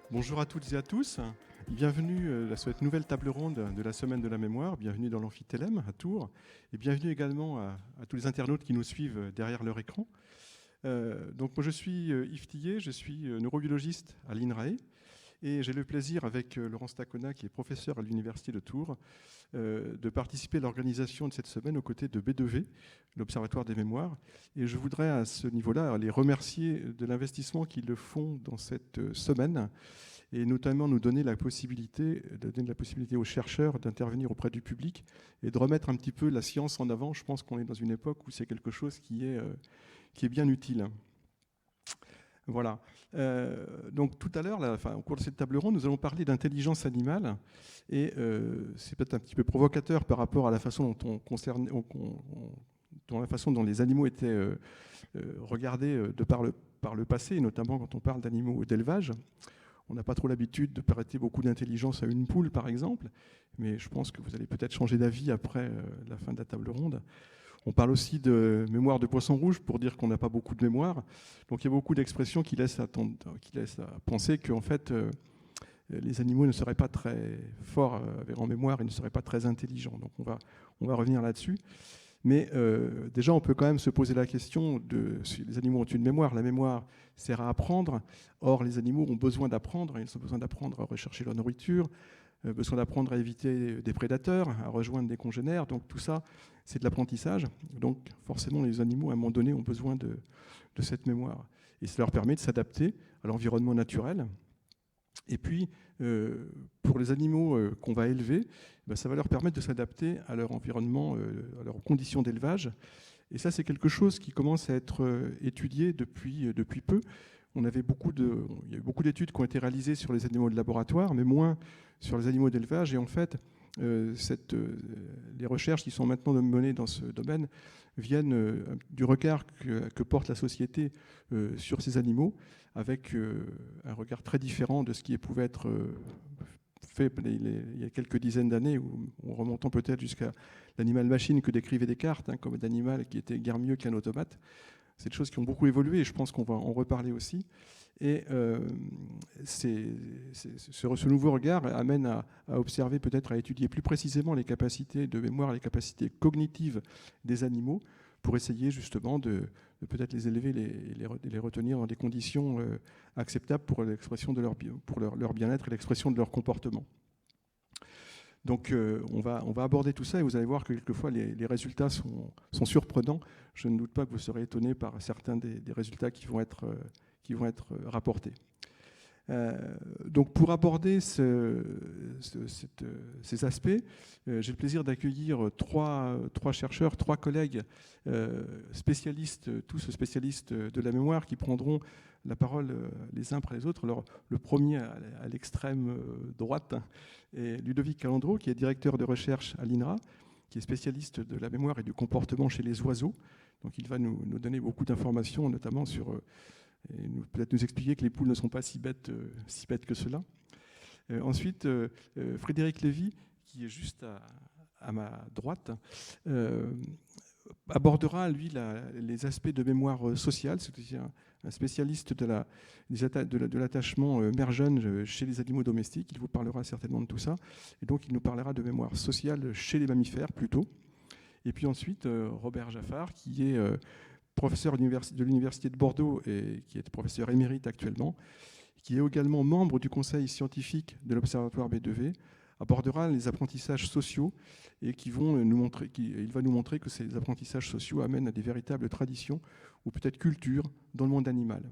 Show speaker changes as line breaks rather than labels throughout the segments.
Bonjour à toutes et à tous. Bienvenue à cette nouvelle table ronde de la Semaine de la Mémoire. Bienvenue dans l'Amphitélème à Tours. Et bienvenue également à tous les internautes qui nous suivent derrière leur écran. Donc moi je suis Yves Tillet, je suis neurobiologiste à l'INRAE. Et j'ai le plaisir, avec Laurence Tacona, qui est professeur à l'Université de Tours, de participer à l'organisation de cette semaine aux côtés de B2V, l'Observatoire des mémoires. Et je voudrais à ce niveau-là les remercier de l'investissement qu'ils font dans cette semaine, et notamment nous donner la possibilité aux chercheurs d'intervenir auprès du public et de remettre un petit peu la science en avant. Je pense qu'on est dans une époque où c'est quelque chose qui est bien utile. Voilà. Donc tout à l'heure, au cours de cette table ronde, nous allons parler d'intelligence animale. Et c'est peut-être un petit peu provocateur par rapport à la façon dont les animaux étaient regardés par le passé, et notamment quand on parle d'animaux d'élevage. On n'a pas trop l'habitude de prêter beaucoup d'intelligence à une poule, par exemple, mais je pense que vous allez peut-être changer d'avis après la fin de la table ronde. On parle aussi de mémoire de poisson rouge pour dire qu'on n'a pas beaucoup de mémoire. Donc il y a beaucoup d'expressions qui laissent à penser qu'en fait, les animaux ne seraient pas très forts en mémoire et ne seraient pas très intelligents. Donc on va revenir là-dessus. Mais déjà, on peut quand même se poser la question de si les animaux ont une mémoire. La mémoire sert à apprendre. Or, les animaux ont besoin d'apprendre. Ils ont besoin d'apprendre à rechercher leur nourriture, besoin d'apprendre à éviter des prédateurs, à rejoindre des congénères. Donc tout ça, c'est de l'apprentissage. Donc forcément, les animaux, à un moment donné, ont besoin de cette mémoire. Et ça leur permet de s'adapter à l'environnement naturel. Et puis, pour les animaux qu'on va élever, ça va leur permettre de s'adapter à leur environnement, à leurs conditions d'élevage. Et ça, c'est quelque chose qui commence à être étudié depuis peu. Il y a eu beaucoup d'études qui ont été réalisées sur les animaux de laboratoire, mais moins sur les animaux d'élevage. Et en fait, les recherches qui sont maintenant menées dans ce domaine viennent du regard que porte la société sur ces animaux, avec un regard très différent de ce qui pouvait être fait il y a quelques dizaines d'années, en remontant peut-être jusqu'à l'animal machine que décrivait Descartes, comme un animal qui était guère mieux qu'un automate. C'est des choses qui ont beaucoup évolué et je pense qu'on va en reparler aussi. Et ce nouveau regard amène à observer, peut-être à étudier plus précisément les capacités de mémoire, les capacités cognitives des animaux pour essayer justement de peut-être les élever, les retenir dans des conditions acceptables pour l'expression de leur bien-être et l'expression de leur comportement. Donc on va aborder tout ça et vous allez voir que quelquefois les résultats sont surprenants. Je ne doute pas que vous serez étonnés par certains des résultats qui vont être rapportés. Donc pour aborder ces aspects, j'ai le plaisir d'accueillir trois chercheurs, trois collègues spécialistes, tous spécialistes de la mémoire, qui prendront la parole les uns après les autres. Alors, le premier à l'extrême droite est Ludovic Calandro, qui est directeur de recherche à l'INRA, qui est spécialiste de la mémoire et du comportement chez les oiseaux. Donc il va nous donner beaucoup d'informations, notamment sur... et peut-être nous expliquer que les poules ne sont pas si bêtes que cela. Ensuite, Frédéric Lévy, qui est juste à ma droite, abordera, lui, les aspects de mémoire sociale. C'est aussi un spécialiste de l'attachement mère-jeune chez les animaux domestiques. Il vous parlera certainement de tout ça. Et donc, il nous parlera de mémoire sociale chez les mammifères, plutôt. Et puis ensuite, Robert Jaffard, qui est professeur de l'Université de Bordeaux et qui est professeur émérite actuellement, qui est également membre du conseil scientifique de l'Observatoire B2V, abordera les apprentissages sociaux et il va nous montrer que ces apprentissages sociaux amènent à des véritables traditions ou peut-être cultures dans le monde animal.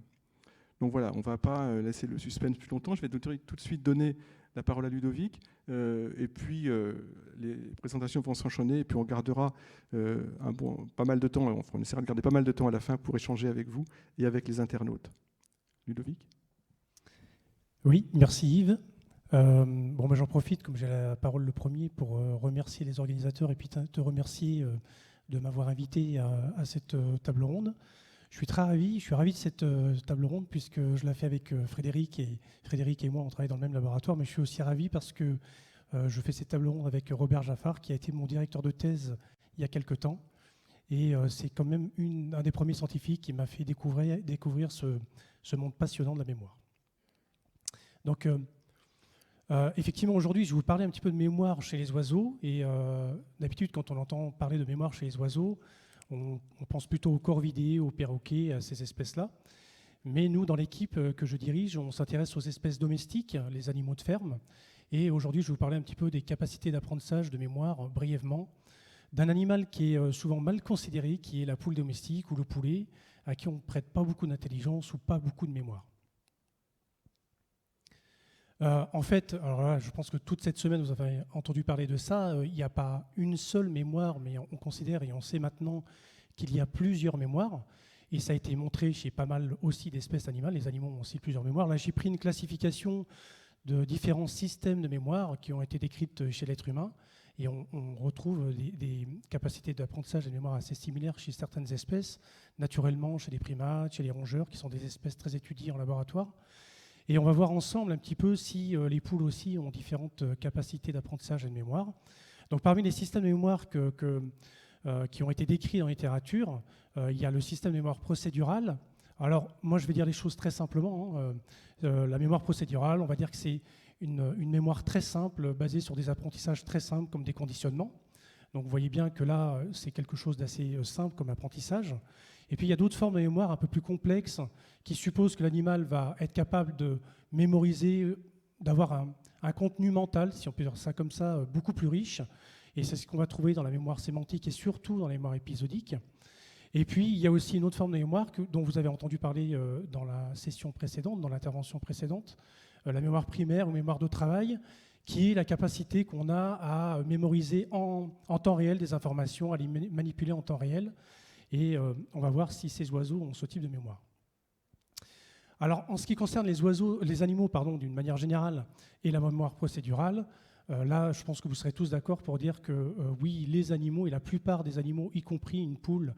Donc voilà, on ne va pas laisser le suspense plus longtemps. Je vais tout de suite donner la parole à Ludovic, et puis les présentations vont s'enchaîner, et puis on gardera pas mal de temps, on essaiera de garder pas mal de temps à la fin pour échanger avec vous et avec les internautes. Ludovic ?
Oui, merci Yves. J'en profite, comme j'ai la parole le premier, pour remercier les organisateurs et puis te remercier de m'avoir invité à cette table ronde. Je suis ravi de cette table ronde puisque je la fais avec Frédéric et moi, on travaille dans le même laboratoire, mais je suis aussi ravi parce que je fais cette table ronde avec Robert Jaffard, qui a été mon directeur de thèse il y a quelques temps. Et c'est quand même un des premiers scientifiques qui m'a fait découvrir ce monde passionnant de la mémoire. Donc, effectivement, aujourd'hui, je vais vous parler un petit peu de mémoire chez les oiseaux. Et d'habitude, quand on entend parler de mémoire chez les oiseaux, on pense plutôt aux corvidés, aux perroquets, à ces espèces-là. Mais nous, dans l'équipe que je dirige, on s'intéresse aux espèces domestiques, les animaux de ferme. Et aujourd'hui, je vais vous parler un petit peu des capacités d'apprentissage de mémoire, brièvement, d'un animal qui est souvent mal considéré, qui est la poule domestique ou le poulet, à qui on ne prête pas beaucoup d'intelligence ou pas beaucoup de mémoire. En fait, alors là, je pense que toute cette semaine, vous avez entendu parler de ça. Il n'y a pas une seule mémoire, mais on considère et on sait maintenant qu'il y a plusieurs mémoires. Et ça a été montré chez pas mal aussi d'espèces animales. Les animaux ont aussi plusieurs mémoires. Là, j'ai pris une classification de différents systèmes de mémoire qui ont été décrites chez l'être humain. Et on retrouve des capacités d'apprentissage de mémoire assez similaires chez certaines espèces, naturellement chez les primates, chez les rongeurs, qui sont des espèces très étudiées en laboratoire. Et on va voir ensemble un petit peu si les poules aussi ont différentes capacités d'apprentissage et de mémoire. Donc parmi les systèmes de mémoire qui ont été décrits dans la littérature, il y a le système de mémoire procédurale. Alors moi je vais dire les choses très simplement. La mémoire procédurale, on va dire que c'est une mémoire très simple, basée sur des apprentissages très simples comme des conditionnements. Donc vous voyez bien que là, c'est quelque chose d'assez simple comme apprentissage. Et puis il y a d'autres formes de mémoire un peu plus complexes qui supposent que l'animal va être capable de mémoriser, d'avoir un contenu mental, si on peut dire ça comme ça, beaucoup plus riche. Et c'est ce qu'on va trouver dans la mémoire sémantique et surtout dans la mémoire épisodique. Et puis il y a aussi une autre forme de mémoire dont vous avez entendu parler dans la session précédente, dans l'intervention précédente, la mémoire primaire ou mémoire de travail, qui est la capacité qu'on a à mémoriser en temps réel des informations, à les manipuler en temps réel. Et on va voir si ces oiseaux ont ce type de mémoire. Alors, en ce qui concerne les animaux, d'une manière générale, et la mémoire procédurale, là, je pense que vous serez tous d'accord pour dire que oui, les animaux, et la plupart des animaux, y compris une poule,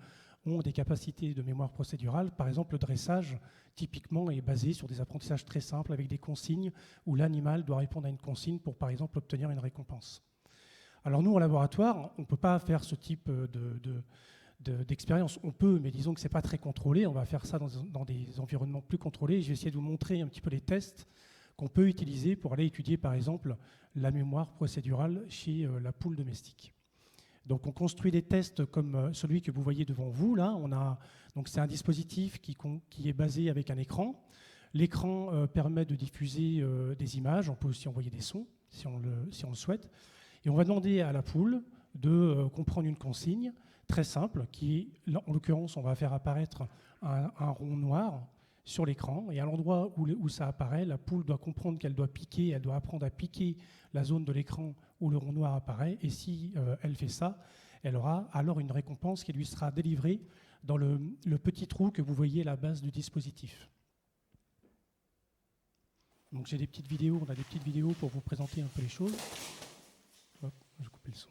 ont des capacités de mémoire procédurale. Par exemple, le dressage, typiquement, est basé sur des apprentissages très simples avec des consignes où l'animal doit répondre à une consigne pour, par exemple, obtenir une récompense. Alors nous, en laboratoire, on ne peut pas faire ce type d'expérience. On peut, mais disons que ce n'est pas très contrôlé. On va faire ça dans des environnements plus contrôlés. Je vais essayer de vous montrer un petit peu les tests qu'on peut utiliser pour aller étudier, par exemple, la mémoire procédurale chez la poule domestique. Donc on construit des tests comme celui que vous voyez devant vous. Là, donc c'est un dispositif qui est basé avec un écran. L'écran permet de diffuser des images. On peut aussi envoyer des sons si on le souhaite. Et on va demander à la poule de comprendre une consigne très simple qui, en l'occurrence, on va faire apparaître un rond noir sur l'écran. Et à l'endroit où ça apparaît, la poule doit comprendre qu'elle doit piquer, elle doit apprendre à piquer la zone de l'écran où le rond noir apparaît. Et si elle fait ça, elle aura alors une récompense qui lui sera délivrée dans le petit trou que vous voyez à la base du dispositif. Donc on a des petites vidéos pour vous présenter un peu les choses. Hop, je vais couper le son.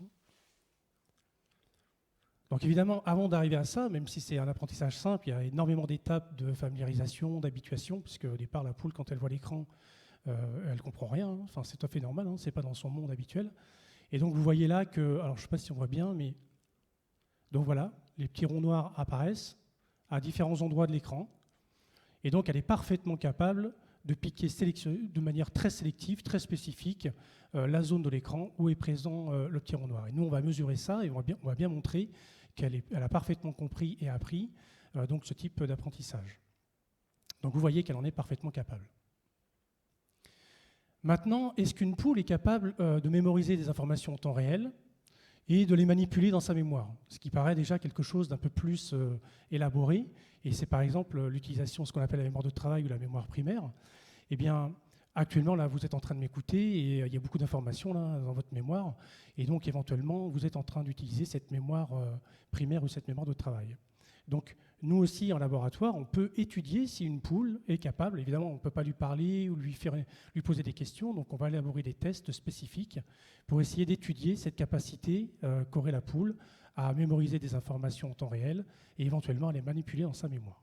Donc évidemment, avant d'arriver à ça, même si c'est un apprentissage simple, il y a énormément d'étapes de familiarisation, d'habituation, puisque au départ, la poule, quand elle voit l'écran, elle ne comprend rien. Enfin, c'est tout à fait normal, ce n'est pas dans son monde habituel. Et donc vous voyez là que, alors je ne sais pas si on voit bien, mais donc voilà, les petits ronds noirs apparaissent à différents endroits de l'écran. Et donc elle est parfaitement capable de piquer de manière très sélective, très spécifique, la zone de l'écran où est présent le petit rond noir. Et nous, on va mesurer ça et on va bien montrer qu'elle a parfaitement compris et appris donc ce type d'apprentissage. Donc vous voyez qu'elle en est parfaitement capable. Maintenant, est-ce qu'une poule est capable de mémoriser des informations en temps réel et de les manipuler dans sa mémoire? Ce qui paraît déjà quelque chose d'un peu plus élaboré. Et c'est par exemple l'utilisation de ce qu'on appelle la mémoire de travail ou la mémoire primaire. Eh bien, actuellement, là, vous êtes en train de m'écouter et il y a beaucoup d'informations là, dans votre mémoire. Et donc, éventuellement, vous êtes en train d'utiliser cette mémoire primaire ou cette mémoire de travail. Donc, nous aussi, en laboratoire, on peut étudier si une poule est capable. Évidemment, on ne peut pas lui parler ou lui poser des questions. Donc, on va élaborer des tests spécifiques pour essayer d'étudier cette capacité qu'aurait la poule à mémoriser des informations en temps réel et éventuellement à les manipuler dans sa mémoire.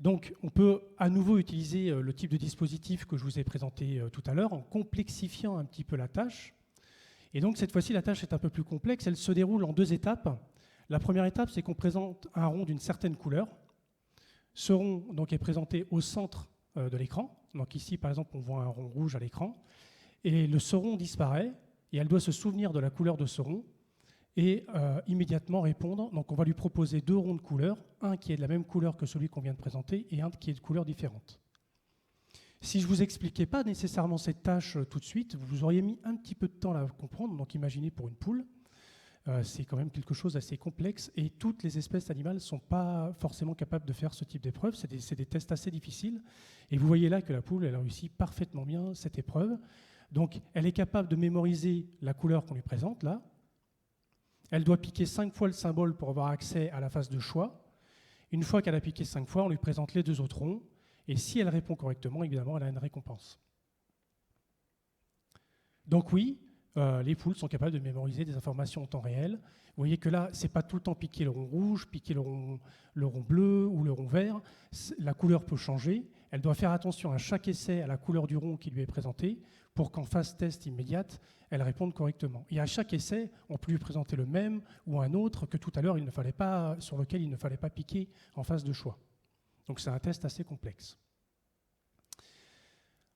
Donc, on peut à nouveau utiliser le type de dispositif que je vous ai présenté tout à l'heure en complexifiant un petit peu la tâche. Et donc, cette fois-ci, la tâche est un peu plus complexe. Elle se déroule en 2 étapes. La première étape, c'est qu'on présente un rond d'une certaine couleur Ce rond donc, est présenté au centre de l'écran. Donc ici, par exemple, on voit un rond rouge à l'écran. Et ce rond disparaît, et elle doit se souvenir de la couleur de ce rond et immédiatement répondre. Donc on va lui proposer 2 ronds de couleur, un qui est de la même couleur que celui qu'on vient de présenter et un qui est de couleur différente. Si je ne vous expliquais pas nécessairement cette tâche tout de suite, vous auriez mis un petit peu de temps à la comprendre. Donc imaginez pour une poule, c'est quand même quelque chose d'assez complexe et toutes les espèces animales ne sont pas forcément capables de faire ce type d'épreuve. C'est des tests assez difficiles. Et vous voyez là que la poule, elle a réussi parfaitement bien cette épreuve. Donc elle est capable de mémoriser la couleur qu'on lui présente là. Elle doit piquer 5 fois le symbole pour avoir accès à la phase de choix. Une fois qu'elle a piqué 5 fois, on lui présente les 2 autres ronds. Et si elle répond correctement, évidemment, elle a une récompense. Donc oui, les poules sont capables de mémoriser des informations en temps réel. Vous voyez que là, ce n'est pas tout le temps piquer le rond rouge, piquer le rond bleu ou le rond vert. La couleur peut changer. Elle doit faire attention à chaque essai à la couleur du rond qui lui est présenté pour qu'en phase test immédiate, elle réponde correctement. Et à chaque essai, on peut lui présenter le même ou un autre que tout à l'heure, sur lequel il ne fallait pas piquer en phase de choix. Donc c'est un test assez complexe.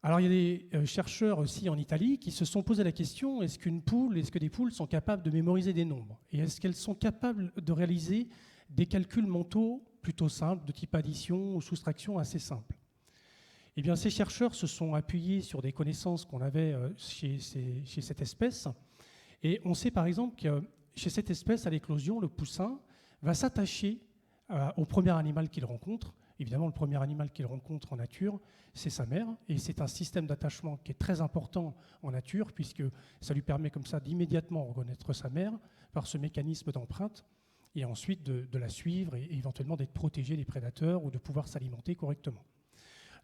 Alors il y a des chercheurs aussi en Italie qui se sont posé la question, est-ce que des poules sont capables de mémoriser des nombres? Et est-ce qu'elles sont capables de réaliser des calculs mentaux plutôt simples, de type addition ou soustraction assez simples? Eh bien, ces chercheurs se sont appuyés sur des connaissances qu'on avait chez cette espèce. Et on sait par exemple que chez cette espèce, à l'éclosion, le poussin va s'attacher au premier animal qu'il rencontre. Évidemment, le premier animal qu'il rencontre en nature, c'est sa mère. Et c'est un système d'attachement qui est très important en nature, puisque ça lui permet comme ça d'immédiatement reconnaître sa mère par ce mécanisme d'empreinte, et ensuite de la suivre et éventuellement d'être protégé des prédateurs ou de pouvoir s'alimenter correctement.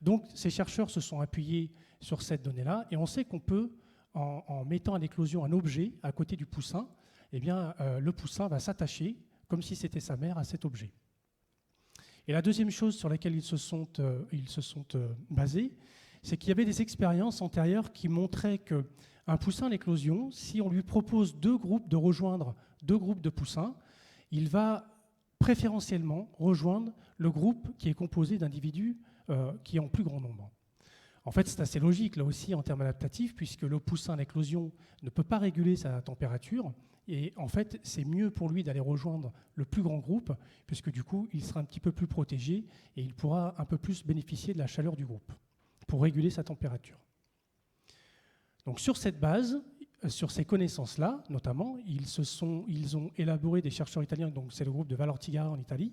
Donc, ces chercheurs se sont appuyés sur cette donnée-là, et on sait qu'on peut, en mettant à l'éclosion un objet à côté du poussin, eh bien, le poussin va s'attacher, comme si c'était sa mère, à cet objet. Et la deuxième chose sur laquelle ils se sont basés, c'est qu'il y avait des expériences antérieures qui montraient qu'un poussin à l'éclosion, si on lui propose de rejoindre 2 groupes de poussins, il va préférentiellement rejoindre le groupe qui est composé d'individus qui est en plus grand nombre. En fait, c'est assez logique, là aussi, en termes adaptatifs, puisque le poussin à l'éclosion ne peut pas réguler sa température, et en fait, c'est mieux pour lui d'aller rejoindre le plus grand groupe, puisque du coup, il sera un petit peu plus protégé, et il pourra un peu plus bénéficier de la chaleur du groupe, pour réguler sa température. Donc sur cette base, sur ces connaissances-là, notamment, ils ont élaboré, des chercheurs italiens, donc c'est le groupe de Valortigara en Italie,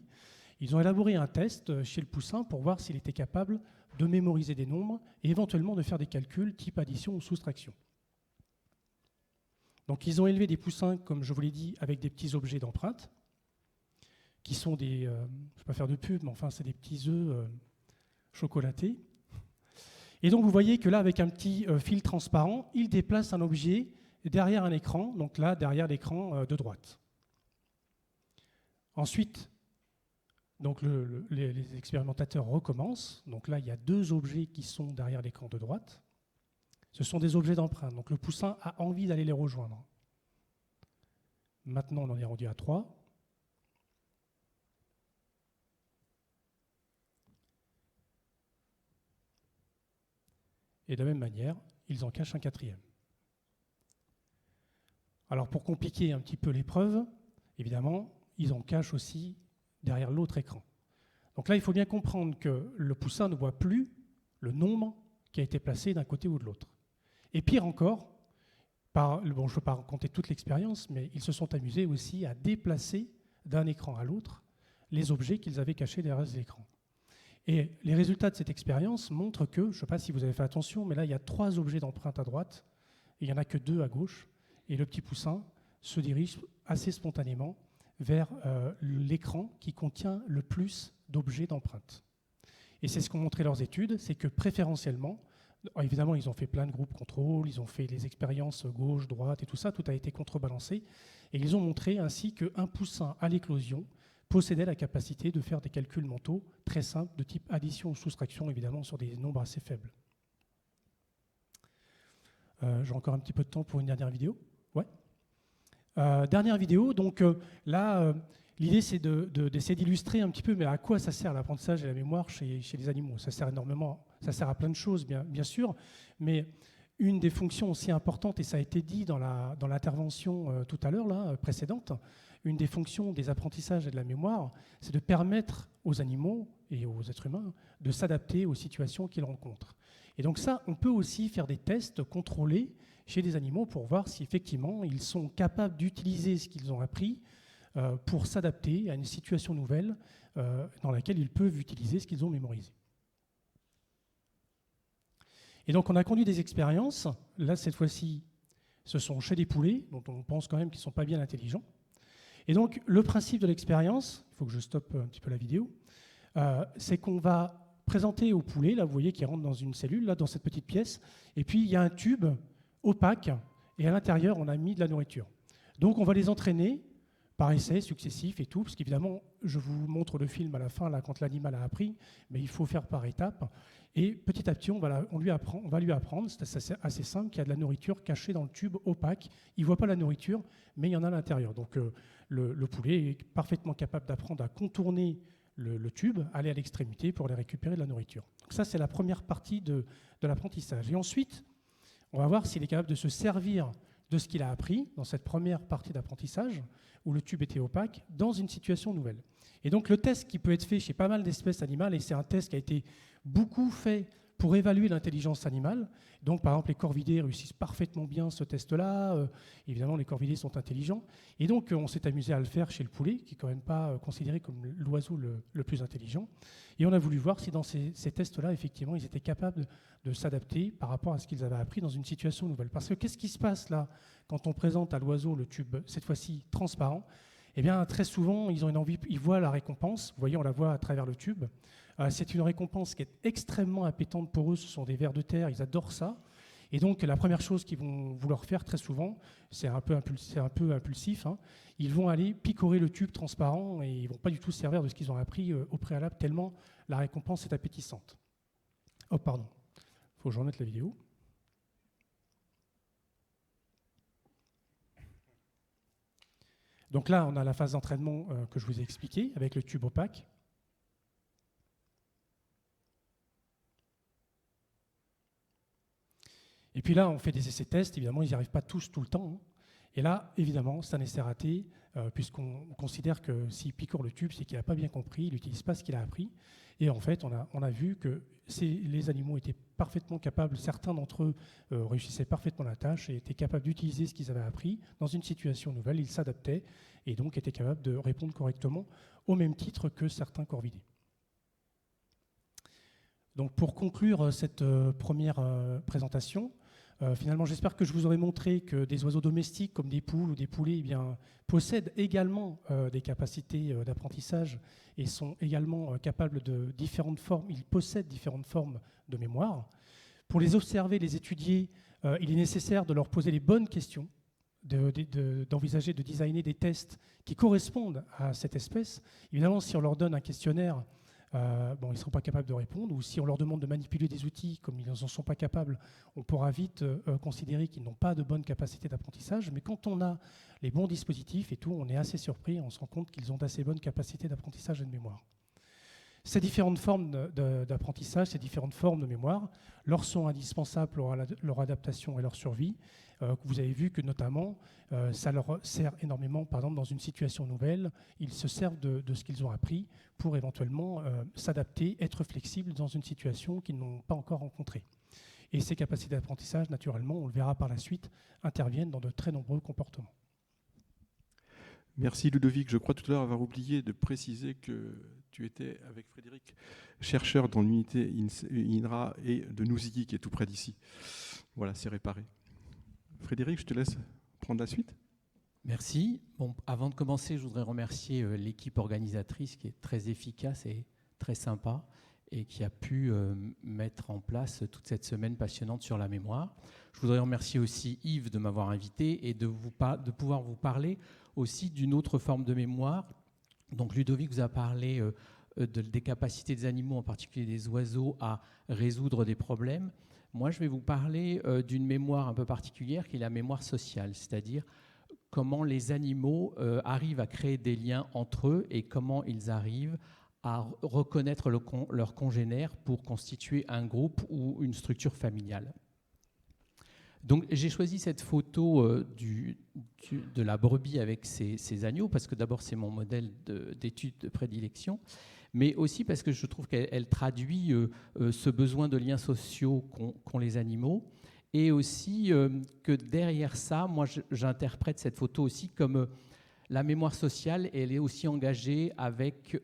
ils ont élaboré un test chez le poussin pour voir s'il était capable de mémoriser des nombres et éventuellement de faire des calculs type addition ou soustraction. Donc ils ont élevé des poussins, comme je vous l'ai dit, avec des petits objets d'empreinte, qui sont des, je ne vais pas faire de pub, mais enfin c'est des petits œufs chocolatés. Et donc vous voyez que là, avec un petit fil transparent, ils déplacent un objet derrière un écran, donc là, derrière l'écran de droite. Ensuite, donc les expérimentateurs recommencent. Donc là, il y a 2 objets qui sont derrière l'écran de droite. Ce sont des objets d'empreinte. Donc le poussin a envie d'aller les rejoindre. Maintenant, on en est rendu à 3. Et de la même manière, ils en cachent un 4e. Alors pour compliquer un petit peu l'épreuve, évidemment, ils en cachent aussi derrière l'autre écran. Donc là, il faut bien comprendre que le poussin ne voit plus le nombre qui a été placé d'un côté ou de l'autre. Et pire encore, je ne veux pas raconter toute l'expérience, mais ils se sont amusés aussi à déplacer d'un écran à l'autre les objets qu'ils avaient cachés derrière l'écran. Et les résultats de cette expérience montrent que, je ne sais pas si vous avez fait attention, mais là, il y a 3 objets d'empreinte à droite, et il n'y en a que 2 à gauche, et le petit poussin se dirige assez spontanément vers l'écran qui contient le plus d'objets d'empreinte. Et c'est ce qu'ont montré leurs études, c'est que préférentiellement, évidemment, ils ont fait plein de groupes contrôle, ils ont fait les expériences gauche, droite et tout ça, tout a été contrebalancé, et ils ont montré ainsi qu'un poussin à l'éclosion possédait la capacité de faire des calculs mentaux très simples de type addition ou soustraction, évidemment, sur des nombres assez faibles. J'ai encore un petit peu de temps pour une dernière vidéo. Ouais. Dernière vidéo, donc là, l'idée c'est d'essayer d'illustrer un petit peu mais à quoi ça sert l'apprentissage et la mémoire chez les animaux. Ça sert énormément, ça sert à plein de choses bien sûr, mais une des fonctions aussi importantes, et ça a été dit dans l'intervention tout à l'heure là, précédente, une des fonctions des apprentissages et de la mémoire, c'est de permettre aux animaux et aux êtres humains de s'adapter aux situations qu'ils rencontrent. Et donc ça, on peut aussi faire des tests contrôlés chez des animaux pour voir si effectivement ils sont capables d'utiliser ce qu'ils ont appris pour s'adapter à une situation nouvelle dans laquelle ils peuvent utiliser ce qu'ils ont mémorisé. Et donc on a conduit des expériences, là cette fois-ci ce sont chez des poulets, dont on pense quand même qu'ils ne sont pas bien intelligents. Et donc le principe de l'expérience, il faut que je stoppe un petit peu la vidéo, c'est qu'on va présenter aux poulets, là vous voyez qu'ils rentrent dans une cellule, là dans cette petite pièce, et puis il y a un tube opaque, et à l'intérieur, on a mis de la nourriture. Donc, on va les entraîner par essais successifs et tout, parce qu'évidemment, je vous montre le film à la fin, là, quand l'animal a appris, mais il faut faire par étapes. Et petit à petit, on va lui apprendre, c'est assez simple, qu'il y a de la nourriture cachée dans le tube opaque. Il ne voit pas la nourriture, mais il y en a à l'intérieur. Donc, le poulet est parfaitement capable d'apprendre à contourner le tube, aller à l'extrémité pour aller récupérer de la nourriture. Donc ça, c'est la première partie de l'apprentissage. Et ensuite, on va voir s'il est capable de se servir de ce qu'il a appris dans cette première partie d'apprentissage, où le tube était opaque, dans une situation nouvelle. Et donc le test qui peut être fait chez pas mal d'espèces animales, et c'est un test qui a été beaucoup fait pour évaluer l'intelligence animale. Donc par exemple les corvidés réussissent parfaitement bien ce test-là, évidemment les corvidés sont intelligents, et donc on s'est amusé à le faire chez le poulet, qui n'est quand même pas considéré comme l'oiseau le plus intelligent, et on a voulu voir si dans ces tests-là, effectivement, ils étaient capables de s'adapter par rapport à ce qu'ils avaient appris dans une situation nouvelle. Parce que qu'est-ce qui se passe là quand on présente à l'oiseau le tube, cette fois-ci transparent? Eh bien, très souvent, ils ont une envie, ils voient la récompense. Vous voyez, on la voit à travers le tube. C'est une récompense qui est extrêmement appétante pour eux. Ce sont des vers de terre, ils adorent ça. Et donc, la première chose qu'ils vont vouloir faire très souvent, c'est un peu impulsif, hein, ils vont aller picorer le tube transparent et ils ne vont pas du tout se servir de ce qu'ils ont appris au préalable, tellement la récompense est appétissante. Oh, pardon. Il faut que je remette la vidéo. Donc là, on a la phase d'entraînement que je vous ai expliquée avec le tube opaque. Et puis là, on fait des essais-tests. Évidemment, ils n'y arrivent pas tous tout le temps, hein. Et là, évidemment, c'est un essai raté, puisqu'on considère que s'il picore le tube, c'est qu'il n'a pas bien compris, il n'utilise pas ce qu'il a appris. Et en fait, on a vu que les animaux étaient parfaitement capables, certains d'entre eux réussissaient parfaitement la tâche et étaient capables d'utiliser ce qu'ils avaient appris dans une situation nouvelle. Ils s'adaptaient et donc étaient capables de répondre correctement au même titre que certains corvidés. Donc pour conclure cette première présentation, finalement, j'espère que je vous aurai montré que des oiseaux domestiques comme des poules ou des poulets possèdent également des capacités d'apprentissage et sont également capables de différentes formes. Ils possèdent différentes formes de mémoire. Pour les observer, les étudier, il est nécessaire de leur poser les bonnes questions, d'envisager, de designer des tests qui correspondent à cette espèce. Évidemment, si on leur donne un questionnaire, ils ne seront pas capables de répondre, ou si on leur demande de manipuler des outils comme ils n'en sont pas capables, on pourra vite considérer qu'ils n'ont pas de bonnes capacités d'apprentissage. Mais quand on a les bons dispositifs et tout, on est assez surpris, on se rend compte qu'ils ont d'assez bonnes capacités d'apprentissage et de mémoire. Ces différentes formes d'apprentissage, ces différentes formes de mémoire, leur sont indispensables pour leur adaptation et leur survie. Vous avez vu que notamment, ça leur sert énormément, par exemple, dans une situation nouvelle, ils se servent de ce qu'ils ont appris pour éventuellement s'adapter, être flexibles dans une situation qu'ils n'ont pas encore rencontrée. Et ces capacités d'apprentissage, naturellement, on le verra par la suite, interviennent dans de très nombreux comportements.
Merci Ludovic. Je crois tout à l'heure avoir oublié de préciser que tu étais avec Frédéric, chercheur dans l'unité INRA et de Nouzilly, qui est tout près d'ici. Voilà, c'est réparé. Frédéric, je te laisse prendre la suite.
Merci. Bon, avant de commencer, je voudrais remercier l'équipe organisatrice qui est très efficace et très sympa et qui a pu mettre en place toute cette semaine passionnante sur la mémoire. Je voudrais remercier aussi Yves de m'avoir invité et de pouvoir vous parler aussi d'une autre forme de mémoire. Donc Ludovic vous a parlé des capacités des animaux, en particulier des oiseaux, à résoudre des problèmes. Moi, je vais vous parler d'une mémoire un peu particulière qui est la mémoire sociale, c'est-à-dire comment les animaux arrivent à créer des liens entre eux et comment ils arrivent à reconnaître leurs congénères pour constituer un groupe ou une structure familiale. Donc j'ai choisi cette photo de la brebis avec ses agneaux, parce que d'abord c'est mon modèle d'étude de prédilection, mais aussi parce que je trouve qu'elle traduit ce besoin de liens sociaux qu'ont les animaux, et aussi que derrière ça, moi j'interprète cette photo aussi comme la mémoire sociale, et elle est aussi engagée avec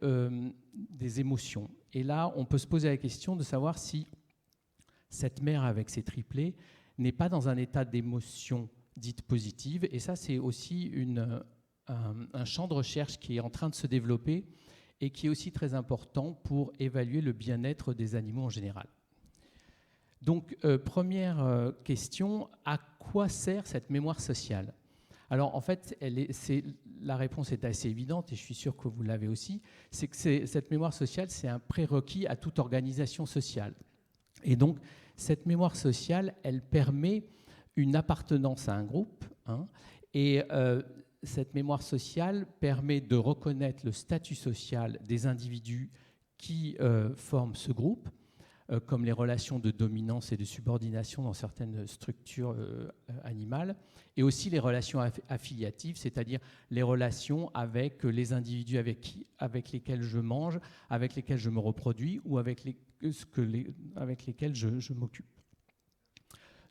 des émotions. Et là, on peut se poser la question de savoir si cette mère avec ses triplés n'est pas dans un état d'émotion dite positive. Et ça, c'est aussi un champ de recherche qui est en train de se développer et qui est aussi très important pour évaluer le bien-être des animaux en général. Donc, première question, à quoi sert cette mémoire sociale ? Alors, en fait, la réponse est assez évidente, et je suis sûr que vous l'avez aussi, c'est que cette mémoire sociale, c'est un prérequis à toute organisation sociale. Et donc, cette mémoire sociale, elle permet une appartenance à un groupe, et cette mémoire sociale permet de reconnaître le statut social des individus qui forment ce groupe, comme les relations de dominance et de subordination dans certaines structures animales, et aussi les relations affiliatives, c'est-à-dire les relations avec les individus avec lesquels je mange, avec lesquels je me reproduis ou avec lesquels je m'occupe.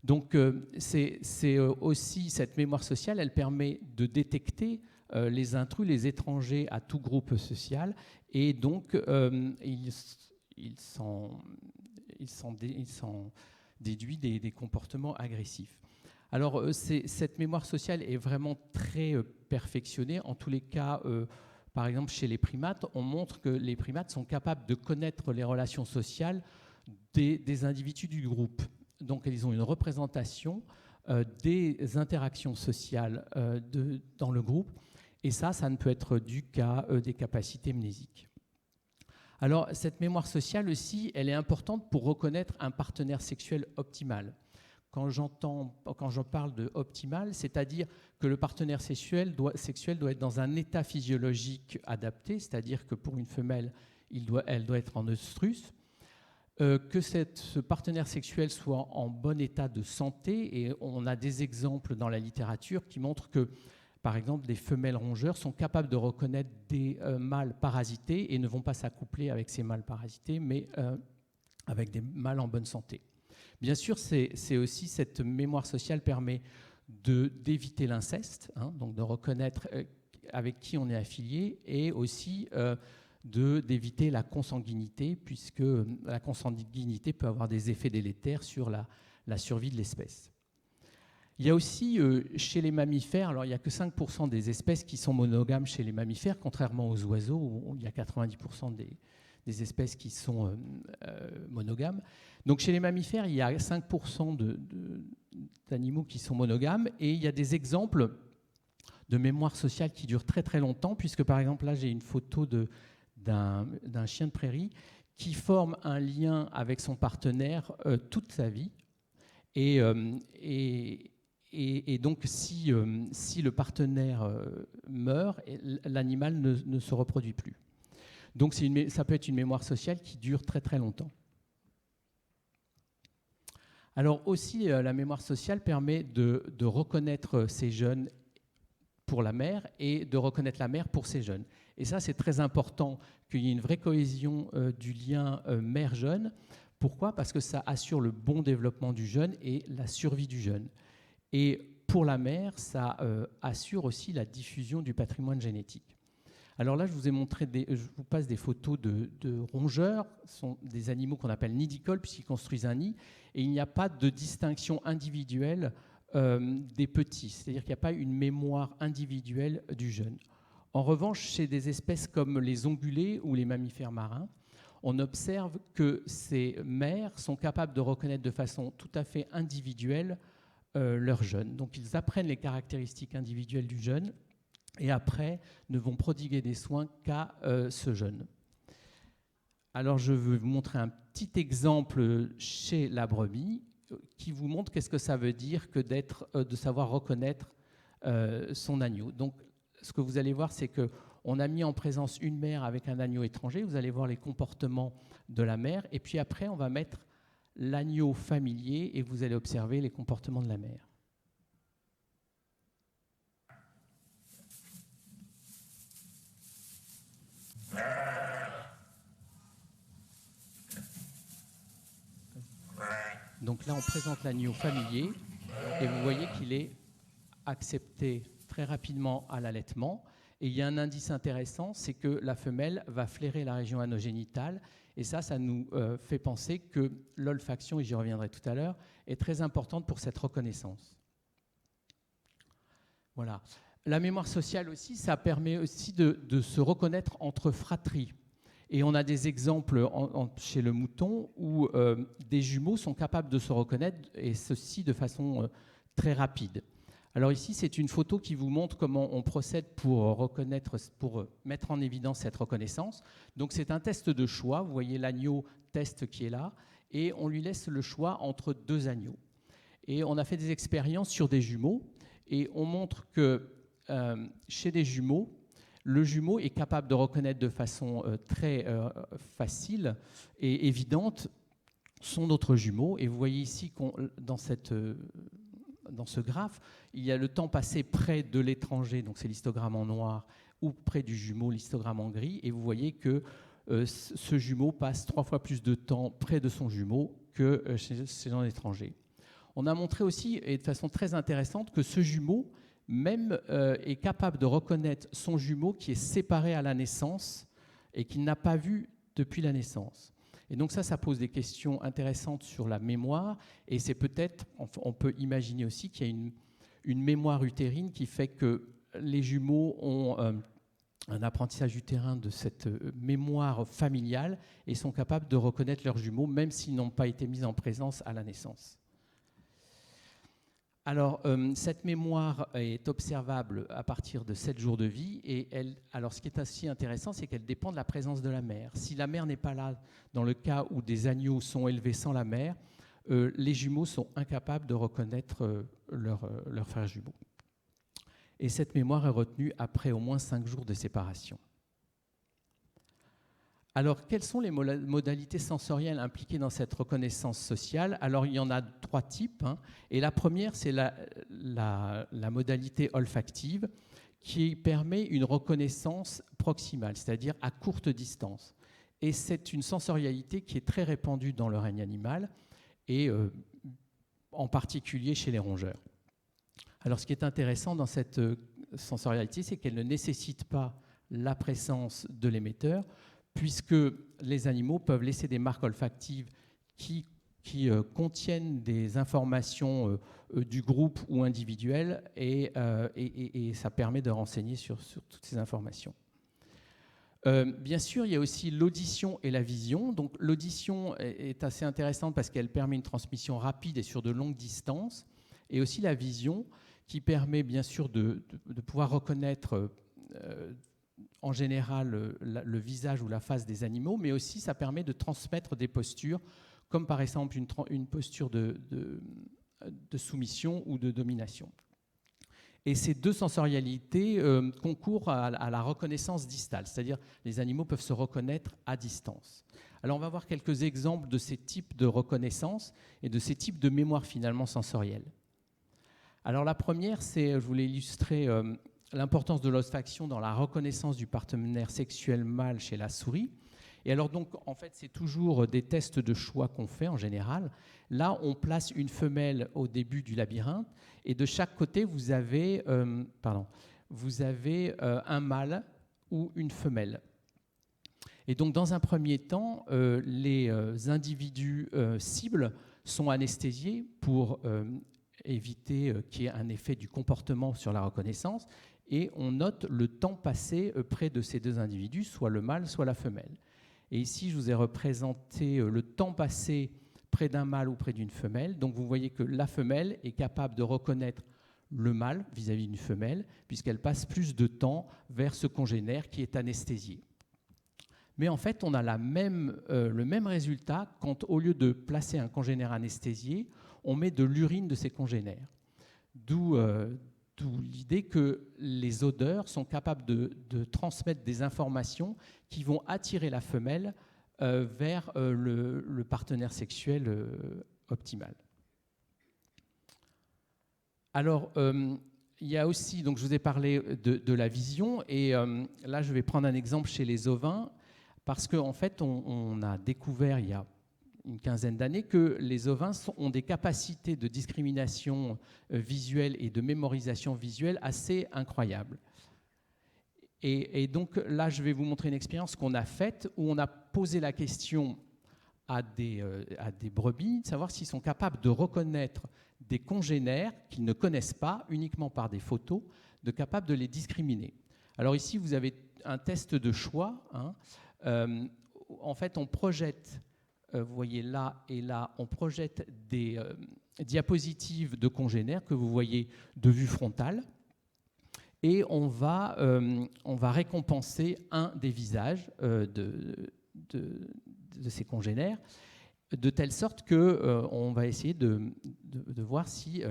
Donc c'est aussi cette mémoire sociale, elle permet de détecter les intrus, les étrangers à tout groupe social, et donc il s'en déduit des comportements agressifs. Alors, cette mémoire sociale est vraiment très perfectionnée. En tous les cas, par exemple, chez les primates, on montre que les primates sont capables de connaître les relations sociales des individus du groupe. Donc, ils ont une représentation des interactions sociales dans le groupe. Et ça ne peut être dû qu'à des capacités mnésiques. Alors, cette mémoire sociale aussi, elle est importante pour reconnaître un partenaire sexuel optimal. Quand je parle de optimal, c'est-à-dire que le partenaire sexuel doit être dans un état physiologique adapté, c'est-à-dire que pour une femelle, elle doit être en œstrus, que ce partenaire sexuel soit en bon état de santé, et on a des exemples dans la littérature qui montrent que, par exemple, des femelles rongeurs sont capables de reconnaître des mâles parasités et ne vont pas s'accoupler avec ces mâles parasités, mais avec des mâles en bonne santé. Bien sûr, c'est aussi cette mémoire sociale permet d'éviter l'inceste, donc de reconnaître avec qui on est affilié, et aussi d'éviter la consanguinité, puisque la consanguinité peut avoir des effets délétères sur la survie de l'espèce. Il y a aussi chez les mammifères, alors il n'y a que 5% des espèces qui sont monogames chez les mammifères, contrairement aux oiseaux où il y a 90% des espèces qui sont monogames. Donc chez les mammifères, il y a 5% d'animaux qui sont monogames, et il y a des exemples de mémoire sociale qui durent très très longtemps, puisque par exemple là j'ai une photo d'un chien de prairie qui forme un lien avec son partenaire toute sa vie, et donc si le partenaire meurt, l'animal ne se reproduit plus. Donc ça peut être une mémoire sociale qui dure très très longtemps. Alors aussi, la mémoire sociale permet de reconnaître ces jeunes pour la mère et de reconnaître la mère pour ses jeunes. Et ça, c'est très important qu'il y ait une vraie cohésion du lien mère-jeune. Pourquoi ? Parce que ça assure le bon développement du jeune et la survie du jeune. Et pour la mère, ça assure aussi la diffusion du patrimoine génétique. Alors là, je vous passe des photos de rongeurs. Ce sont des animaux qu'on appelle nidicoles, puisqu'ils construisent un nid. Et il n'y a pas de distinction individuelle des petits. C'est-à-dire qu'il n'y a pas une mémoire individuelle du jeune. En revanche, chez des espèces comme les ongulés ou les mammifères marins, on observe que ces mères sont capables de reconnaître de façon tout à fait individuelle leur jeune. Donc ils apprennent les caractéristiques individuelles du jeune et après ne vont prodiguer des soins qu'à ce jeune. Alors je veux vous montrer un petit exemple chez la brebis qui vous montre qu'est-ce que ça veut dire que de savoir reconnaître son agneau. Donc, ce que vous allez voir, c'est qu'on a mis en présence une mère avec un agneau étranger. Vous allez voir les comportements de la mère. Et puis après, on va mettre l'agneau familier et vous allez observer les comportements de la mère. Donc là, on présente l'agneau familier et vous voyez qu'il est accepté très rapidement à l'allaitement. Et il y a un indice intéressant, c'est que la femelle va flairer la région anogénitale. Et ça nous fait penser que l'olfaction, et j'y reviendrai tout à l'heure, est très importante pour cette reconnaissance. Voilà. La mémoire sociale aussi, ça permet aussi de se reconnaître entre fratries. Et on a des exemples chez le mouton où des jumeaux sont capables de se reconnaître, et ceci de façon très rapide. Alors ici, c'est une photo qui vous montre comment on procède pour mettre en évidence cette reconnaissance. Donc c'est un test de choix. Vous voyez l'agneau test qui est là, et on lui laisse le choix entre deux agneaux. Et on a fait des expériences sur des jumeaux, et on montre que chez des jumeaux, le jumeau est capable de reconnaître de façon très facile et évidente son autre jumeau. Et vous voyez ici, dans ce graphe, il y a le temps passé près de l'étranger, donc c'est l'histogramme en noir, ou près du jumeau, l'histogramme en gris. Et vous voyez que ce jumeau passe 3 fois plus de temps près de son jumeau que chez un étranger. On a montré aussi, et de façon très intéressante, que ce jumeau même est capable de reconnaître son jumeau qui est séparé à la naissance et qu'il n'a pas vu depuis la naissance. Et donc ça pose des questions intéressantes sur la mémoire, et c'est peut-être, on peut imaginer aussi qu'il y a une mémoire utérine qui fait que les jumeaux ont un apprentissage utérin de cette mémoire familiale et sont capables de reconnaître leurs jumeaux, même s'ils n'ont pas été mis en présence à la naissance. Alors, cette mémoire est observable à partir de 7 jours de vie. Et alors, ce qui est assez intéressant, c'est qu'elle dépend de la présence de la mère. Si la mère n'est pas là, dans le cas où des agneaux sont élevés sans la mère, les jumeaux sont incapables de reconnaître leurs frères jumeaux. Et cette mémoire est retenue après au moins 5 jours de séparation. Alors, quelles sont les modalités sensorielles impliquées dans cette reconnaissance sociale? Alors, il y en a 3 types. Et la première, c'est la modalité olfactive qui permet une reconnaissance proximale, c'est-à-dire à courte distance. Et c'est une sensorialité qui est très répandue dans le règne animal et en particulier chez les rongeurs. Alors, ce qui est intéressant dans cette sensorialité, c'est qu'elle ne nécessite pas la présence de l'émetteur, puisque les animaux peuvent laisser des marques olfactives qui contiennent des informations du groupe ou individuelles, et ça permet de renseigner sur toutes ces informations. Bien sûr, il y a aussi l'audition et la vision. Donc, l'audition est assez intéressante parce qu'elle permet une transmission rapide et sur de longues distances, et aussi la vision qui permet bien sûr de pouvoir reconnaître en général le visage ou la face des animaux, mais aussi ça permet de transmettre des postures, comme par exemple une posture de soumission ou de domination. Et ces deux sensorialités concourent à la reconnaissance distale, c'est-à-dire les animaux peuvent se reconnaître à distance. Alors on va voir quelques exemples de ces types de reconnaissance et de ces types de mémoire finalement sensorielle. Alors la première, c'est, je voulais illustrer l'importance de l'olfaction dans la reconnaissance du partenaire sexuel mâle chez la souris. Et alors donc, en fait, c'est toujours des tests de choix qu'on fait en général. Là, on place une femelle au début du labyrinthe, et de chaque côté, vous avez un mâle ou une femelle. Et donc, dans un premier temps, les individus cibles sont anesthésiés pour éviter qu'il y ait un effet du comportement sur la reconnaissance, et on note le temps passé près de ces deux individus, soit le mâle, soit la femelle. Et ici, je vous ai représenté le temps passé près d'un mâle ou près d'une femelle. Donc vous voyez que la femelle est capable de reconnaître le mâle vis-à-vis d'une femelle, puisqu'elle passe plus de temps vers ce congénère qui est anesthésié. Mais en fait, on a le même résultat quand, au lieu de placer un congénère anesthésié, on met de l'urine de ces congénères. D'où d'où l'idée que les odeurs sont capables de transmettre des informations qui vont attirer la femelle vers le partenaire sexuel optimal. Alors, il y a aussi, donc je vous ai parlé de la vision, et là je vais prendre un exemple chez les ovins, parce qu'en fait on a découvert il y a une quinzaine d'années que les ovins ont des capacités de discrimination visuelle et de mémorisation visuelle assez incroyables. Et donc là, je vais vous montrer une expérience qu'on a faite où on a posé la question à des brebis de savoir s'ils sont capables de reconnaître des congénères qu'ils ne connaissent pas uniquement par des photos, de capables de les discriminer. Alors ici, vous avez un test de choix. En fait, on projette, vous voyez là et là, on projette des diapositives de congénères que vous voyez de vue frontale. Et on va récompenser un des visages de ces congénères, de telle sorte qu'on va essayer de voir si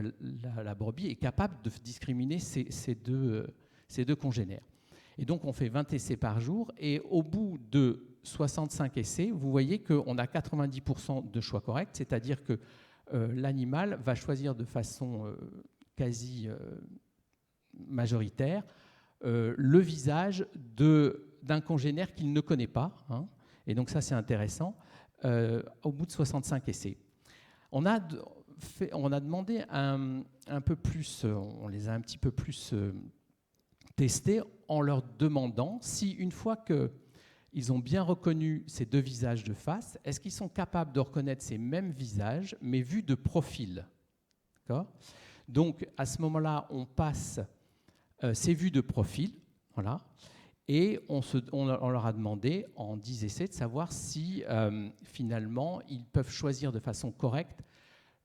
la brebis est capable de discriminer ces deux congénères. Et donc on fait 20 essais par jour, et au bout de 65 essais, vous voyez qu'on a 90% de choix corrects, c'est-à-dire que l'animal va choisir de façon quasi majoritaire le visage d'un congénère qu'il ne connaît pas, et donc ça c'est intéressant, au bout de 65 essais. On a demandé un peu plus, on les a un petit peu plus testés en leur demandant si, une fois qu'ils ont bien reconnu ces deux visages de face, est-ce qu'ils sont capables de reconnaître ces mêmes visages mais vus de profil. D'accord ? Donc à ce moment-là, on passe ces vues de profil, voilà, et on leur a demandé en 10 essais de savoir si finalement ils peuvent choisir de façon correcte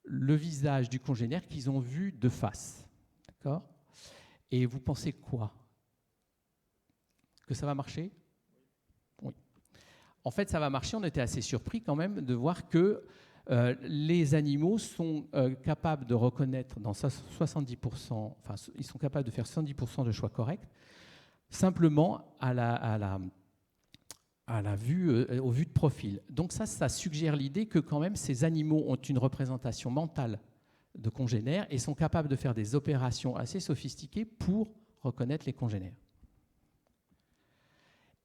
le visage du congénère qu'ils ont vu de face. D'accord ? Et vous pensez quoi ? Que ça va marcher ? Oui. En fait, ça va marcher. On était assez surpris quand même de voir que les animaux sont capables de reconnaître dans 70%, enfin, ils sont capables de faire 70% de choix corrects, simplement à la vue, aux vues de profil. Donc ça suggère l'idée que quand même ces animaux ont une représentation mentale de congénères et sont capables de faire des opérations assez sophistiquées pour reconnaître les congénères.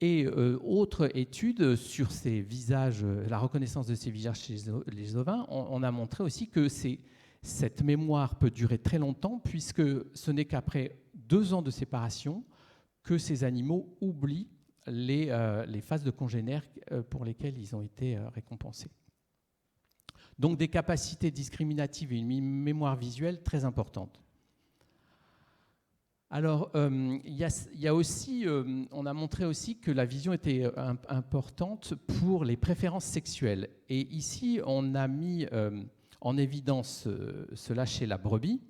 Et autre étude sur ces visages, la reconnaissance de ces visages chez les ovins, on a montré aussi que cette mémoire peut durer très longtemps, puisque ce n'est qu'après 2 ans de séparation que ces animaux oublient les phases de congénères pour lesquelles ils ont été récompensés. Donc des capacités discriminatives et une mémoire visuelle très importantes. Alors, il y a aussi, on a montré aussi que la vision était importante pour les préférences sexuelles. Et ici, on a mis en évidence cela chez la brebis,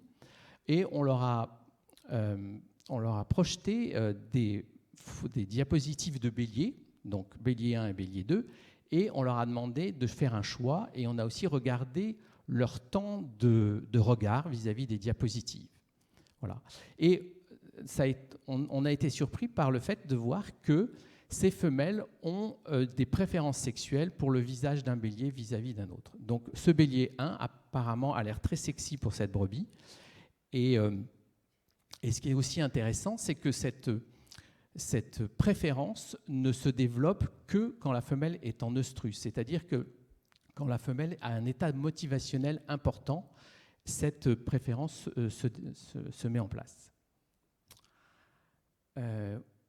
et on leur a projeté des diapositives de bélier, donc bélier 1 et bélier 2, et on leur a demandé de faire un choix, et on a aussi regardé leur temps de regard vis-à-vis des diapositives. Voilà. Et on a été surpris par le fait de voir que ces femelles ont des préférences sexuelles pour le visage d'un bélier vis-à-vis d'un autre. Donc ce bélier 1 apparemment a l'air très sexy pour cette brebis. Et ce qui est aussi intéressant, c'est que cette préférence ne se développe que quand la femelle est en œstrus, c'est-à-dire que quand la femelle a un état motivationnel important, cette préférence se met en place.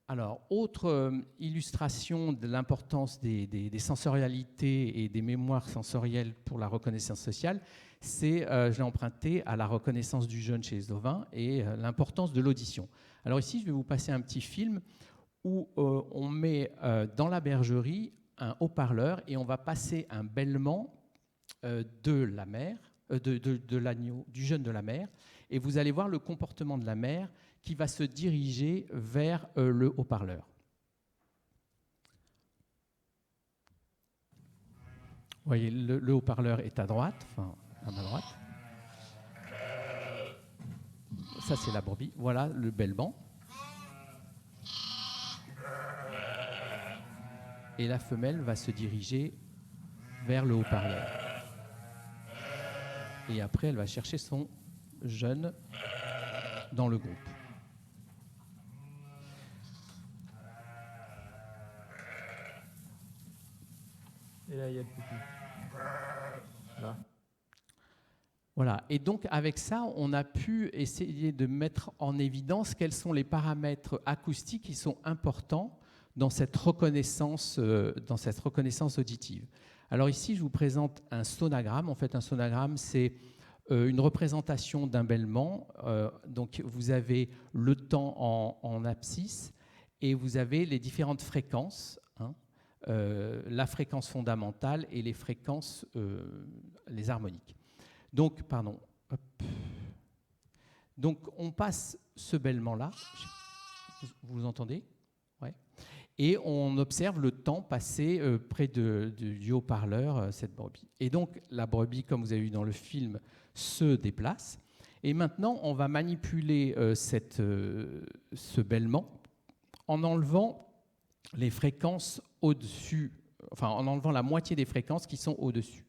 Alors, autre illustration de l'importance des sensorialités et des mémoires sensorielles pour la reconnaissance sociale, c'est, je l'ai emprunté à la reconnaissance du jeune chez les ovins et l'importance de l'audition. Alors ici, je vais vous passer un petit film où on met dans la bergerie un haut-parleur et on va passer un bêlement de la mère, de l'agneau, du jeune de la mère, et vous allez voir le comportement de la mère qui va se diriger vers le haut-parleur. Vous voyez, le haut-parleur est à droite, enfin à ma droite. ça c'est la brebis. Voilà le bêlement. Et la femelle va se diriger vers le haut-parleur. Et après, elle va chercher son jeune dans le groupe.
Et là, il y a le petit. Là.
Voilà. Et donc, avec ça, on a pu essayer de mettre en évidence quels sont les paramètres acoustiques qui sont importants dans cette reconnaissance auditive. Alors ici, je vous présente un sonagramme. En fait, un sonagramme, c'est une représentation d'un bêlement. Donc, vous avez le temps en abscisse et vous avez les différentes fréquences, la fréquence fondamentale et les fréquences, les harmoniques. Donc, pardon. Hop. Donc, on passe ce bêlement-là. Vous entendez ? Ouais. Et on observe le temps passé près du haut-parleur, cette brebis. Et donc, la brebis, comme vous avez vu dans le film, se déplace. Et maintenant, on va manipuler ce bêlement en enlevant les fréquences au-dessus, enfin, en enlevant la moitié des fréquences qui sont au-dessus.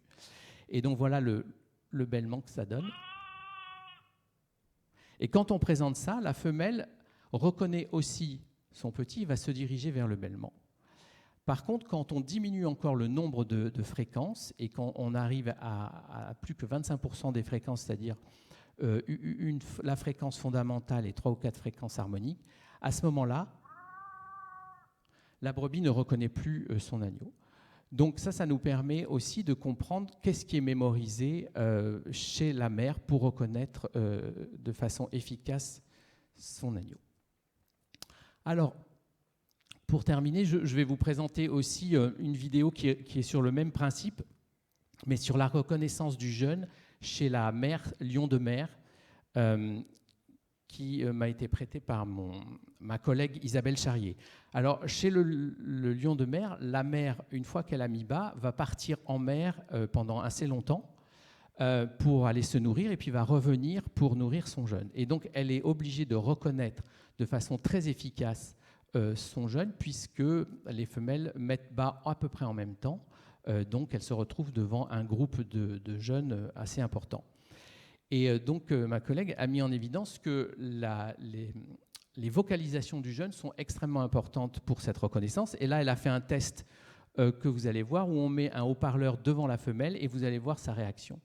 Et donc, voilà le bêlement que ça donne. Et quand on présente ça, la femelle reconnaît aussi son petit, va se diriger vers le bêlement. Par contre, quand on diminue encore le nombre de fréquences et quand on arrive à plus que 25% des fréquences, c'est-à-dire la fréquence fondamentale et 3 ou 4 fréquences harmoniques, à ce moment-là, la brebis ne reconnaît plus son agneau. Donc ça nous permet aussi de comprendre qu'est-ce qui est mémorisé chez la mère pour reconnaître de façon efficace son agneau. Alors, pour terminer, je vais vous présenter aussi une vidéo qui est sur le même principe, mais sur la reconnaissance du jeune chez la mère lion de mer, qui m'a été prêtée par ma collègue Isabelle Charrier. Alors, chez le lion de mer, la mère, une fois qu'elle a mis bas, va partir en mer pendant assez longtemps pour aller se nourrir et puis va revenir pour nourrir son jeune. Et donc, elle est obligée de reconnaître de façon très efficace son jeune, puisque les femelles mettent bas à peu près en même temps. Donc, elle se retrouve devant un groupe de jeunes assez important. Et donc, ma collègue a mis en évidence que les vocalisations du jeune sont extrêmement importantes pour cette reconnaissance. Et là, elle a fait un test que vous allez voir, où on met un haut-parleur devant la femelle et vous allez voir sa réaction.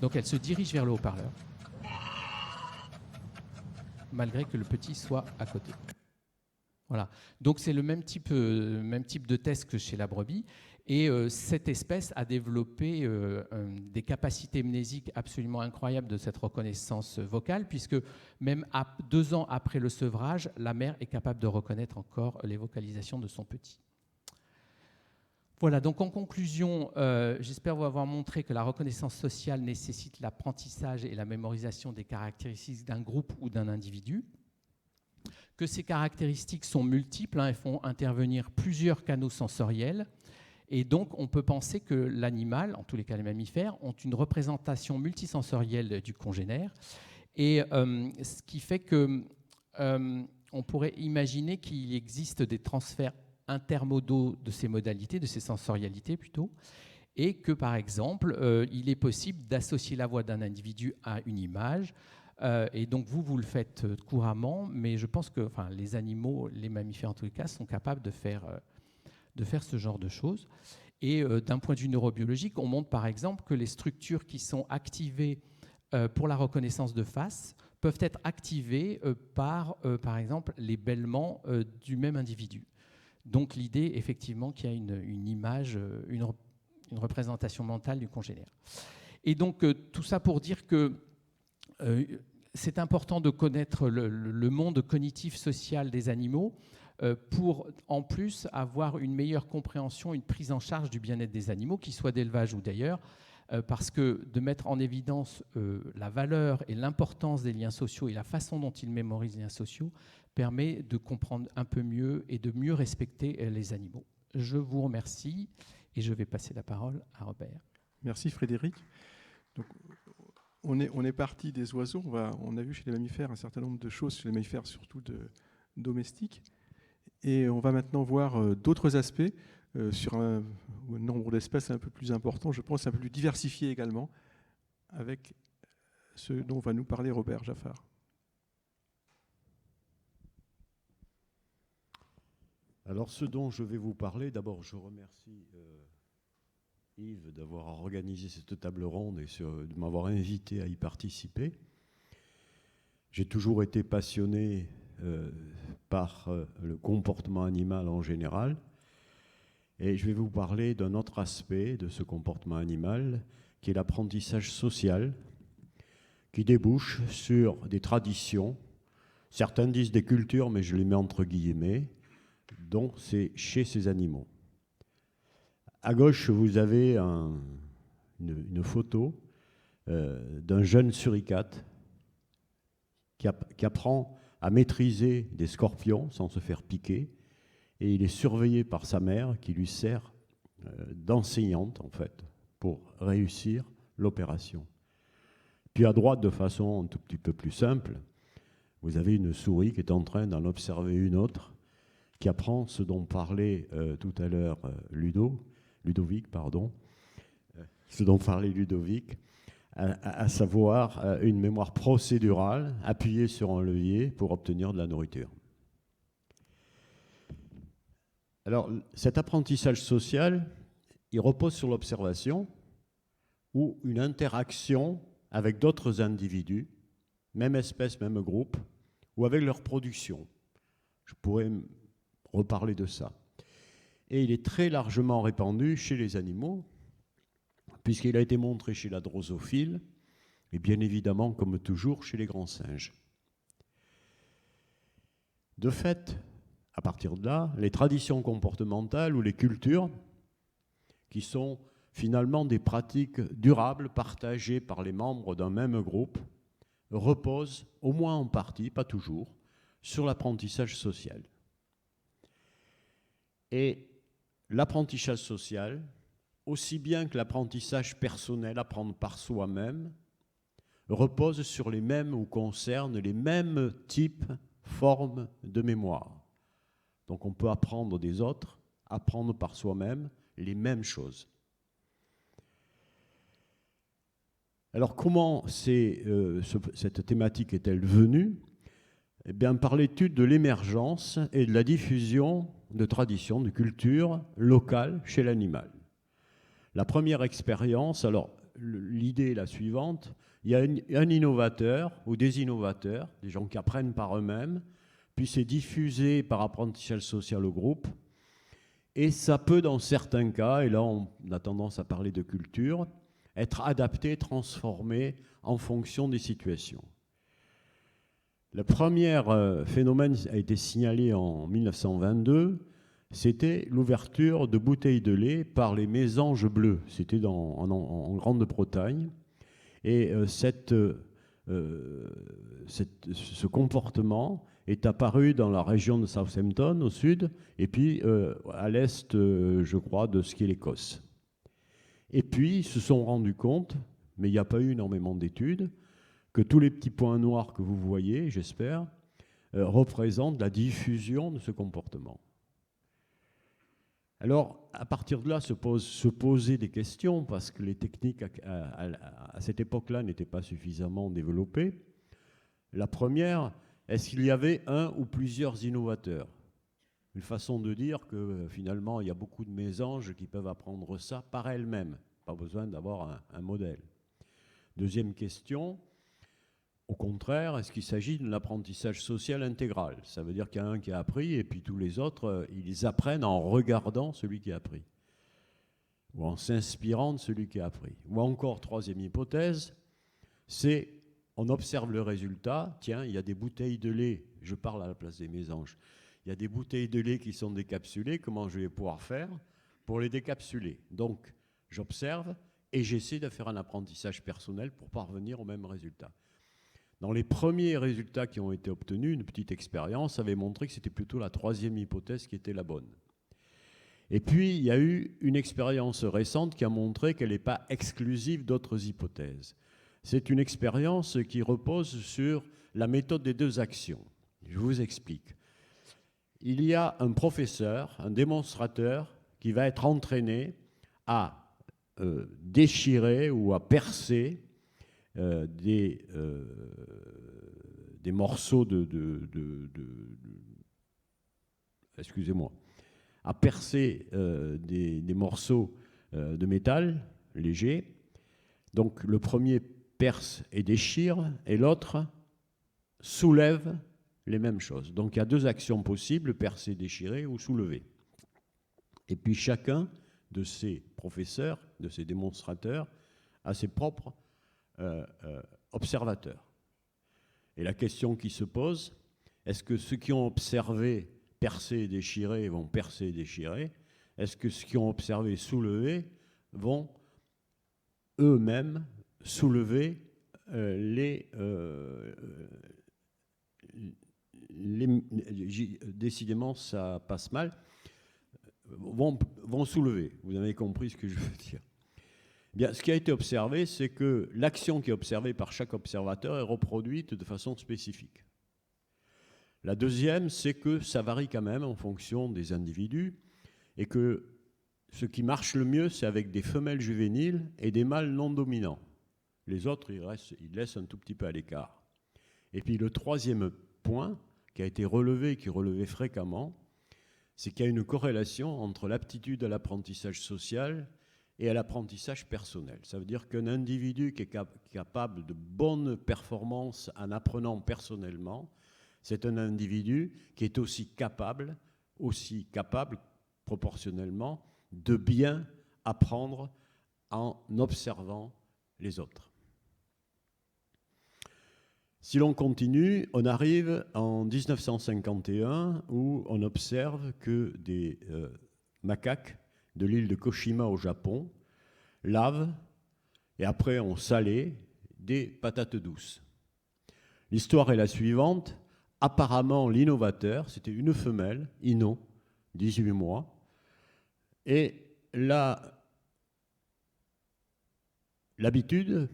Donc, elle se dirige vers le haut-parleur, malgré que le petit soit à côté. Voilà. Donc, c'est le même type de test que chez la brebis. Et cette espèce a développé des capacités mnésiques absolument incroyables de cette reconnaissance vocale, puisque même 2 ans après le sevrage, la mère est capable de reconnaître encore les vocalisations de son petit. Voilà, donc en conclusion, j'espère vous avoir montré que la reconnaissance sociale nécessite l'apprentissage et la mémorisation des caractéristiques d'un groupe ou d'un individu, que ces caractéristiques sont multiples, elles font intervenir plusieurs canaux sensoriels. Et donc, on peut penser que l'animal, en tous les cas les mammifères, ont une représentation multisensorielle du congénère. Et ce qui fait qu'on pourrait imaginer qu'il existe des transferts intermodaux de ces modalités, de ces sensorialités plutôt, et que, par exemple, il est possible d'associer la voix d'un individu à une image. Et donc, vous le faites couramment, mais je pense que les animaux, les mammifères en tous les cas, sont capables de faire ce genre de choses. Et d'un point de vue neurobiologique, on montre par exemple que les structures qui sont activées pour la reconnaissance de face peuvent être activées par exemple, les bêlements du même individu. Donc l'idée, effectivement, qu'il y a une image, une représentation mentale du congénère. Et donc tout ça pour dire que c'est important de connaître le monde cognitif social des animaux, pour en plus avoir une meilleure compréhension, une prise en charge du bien-être des animaux, qu'ils soient d'élevage ou d'ailleurs, parce que de mettre en évidence la valeur et l'importance des liens sociaux et la façon dont ils mémorisent les liens sociaux permet de comprendre un peu mieux et de mieux respecter les animaux. Je vous remercie et je vais passer la parole à Robert.
Merci Frédéric. Donc, on est parti des oiseaux. On a vu chez les mammifères un certain nombre de choses, chez les mammifères surtout domestiques. Et on va maintenant voir d'autres aspects sur un nombre d'espèces un peu plus important, je pense un peu plus diversifié également, avec ce dont va nous parler Robert Jaffard.
Alors, ce dont je vais vous parler, d'abord, je remercie Yves d'avoir organisé cette table ronde et de m'avoir invité à y participer. J'ai toujours été passionné par le comportement animal en général, et je vais vous parler d'un autre aspect de ce comportement animal, qui est l'apprentissage social, qui débouche sur des traditions, certains disent des cultures, mais je les mets entre guillemets, donc c'est chez ces animaux. À gauche, vous avez une photo d'un jeune suricate qui apprend à maîtriser des scorpions sans se faire piquer, et il est surveillé par sa mère qui lui sert d'enseignante, en fait, pour réussir l'opération. Puis à droite, de façon un tout petit peu plus simple, vous avez une souris qui est en train d'en observer une autre, qui apprend ce dont parlait tout à l'heure Ludovic, à savoir une mémoire procédurale appuyée sur un levier pour obtenir de la nourriture. Alors, cet apprentissage social, il repose sur l'observation ou une interaction avec d'autres individus, même espèce, même groupe, ou avec leur production. Je pourrais reparler de ça. Et il est très largement répandu chez les animaux, puisqu'il a été montré chez la drosophile, et bien évidemment, comme toujours, chez les grands singes. De fait, à partir de là, les traditions comportementales ou les cultures, qui sont finalement des pratiques durables partagées par les membres d'un même groupe, reposent, au moins en partie, pas toujours, sur l'apprentissage social. Et l'apprentissage social, aussi bien que l'apprentissage personnel, apprendre par soi-même, repose sur les mêmes ou concerne les mêmes types, formes de mémoire. Donc on peut apprendre des autres, apprendre par soi-même les mêmes choses. Alors comment cette thématique est-elle venue ? Eh bien, par l'étude de l'émergence et de la diffusion de traditions, de cultures locales chez l'animal. La première expérience, alors l'idée est la suivante, il y a un innovateur ou des innovateurs, des gens qui apprennent par eux-mêmes, puis c'est diffusé par apprentissage social au groupe, et ça peut dans certains cas, et là on a tendance à parler de culture, être adapté, transformé en fonction des situations. Le premier phénomène a été signalé en 1922, c'était l'ouverture de bouteilles de lait par les mésanges bleus. C'était en Grande-Bretagne. Et ce comportement est apparu dans la région de Southampton, au sud, et puis à l'est, je crois, de ce qu'est l'Écosse. Et puis, ils se sont rendus compte, mais il n'y a pas eu énormément d'études, que tous les petits points noirs que vous voyez, j'espère, représentent la diffusion de ce comportement. Alors, à partir de là, se poser des questions, parce que les techniques à cette époque-là n'étaient pas suffisamment développées. La première, est-ce qu'il y avait un ou plusieurs innovateurs ? Une façon de dire que finalement, il y a beaucoup de mésanges qui peuvent apprendre ça par elles-mêmes. Pas besoin d'avoir un modèle. Deuxième question, au contraire, est-ce qu'il s'agit d'un apprentissage social intégral ? Ça veut dire qu'il y a un qui a appris et puis tous les autres, ils apprennent en regardant celui qui a appris ou en s'inspirant de celui qui a appris. Ou encore, troisième hypothèse, c'est on observe le résultat. Tiens, il y a des bouteilles de lait, je parle à la place des mésanges, il y a des bouteilles de lait qui sont décapsulées, comment je vais pouvoir faire pour les décapsuler ? Donc, j'observe et j'essaie de faire un apprentissage personnel pour parvenir au même résultat. Dans les premiers résultats qui ont été obtenus, une petite expérience avait montré que c'était plutôt la troisième hypothèse qui était la bonne. Et puis, il y a eu une expérience récente qui a montré qu'elle n'est pas exclusive d'autres hypothèses. C'est une expérience qui repose sur la méthode des 2 actions. Je vous explique. Il y a un professeur, un démonstrateur, qui va être entraîné à déchirer ou à percer des morceaux excusez-moi, à percer des morceaux de métal léger. Donc le premier perce et déchire, et l'autre soulève les mêmes choses. Donc il y a 2 actions possibles, percer, déchirer ou soulever. Et puis chacun de ces professeurs, de ces démonstrateurs, a ses propres observateurs. Et la question qui se pose, est-ce que ceux qui ont observé percer et déchirer vont percer et déchirer? Est-ce que ceux qui ont observé soulever vont eux-mêmes soulever décidément ça passe mal, vont soulever. Vous avez compris ce que je veux dire. Bien, ce qui a été observé, c'est que l'action qui est observée par chaque observateur est reproduite de façon spécifique. La deuxième, c'est que ça varie quand même en fonction des individus et que ce qui marche le mieux, c'est avec des femelles juvéniles et des mâles non dominants. Les autres, ils laissent un tout petit peu à l'écart. Et puis le troisième point qui a été relevé, qui est relevé fréquemment, c'est qu'il y a une corrélation entre l'aptitude à l'apprentissage social et à l'apprentissage personnel. Ça veut dire qu'un individu qui est capable de bonnes performances en apprenant personnellement, c'est un individu qui est aussi capable proportionnellement, de bien apprendre en observant les autres. Si l'on continue, on arrive en 1951 où on observe que des macaques de l'île de Koshima au Japon lavent et après ont salé des patates douces. L'histoire est la suivante. Apparemment, l'innovateur, c'était une femelle, Ino, 18 mois, et l'habitude,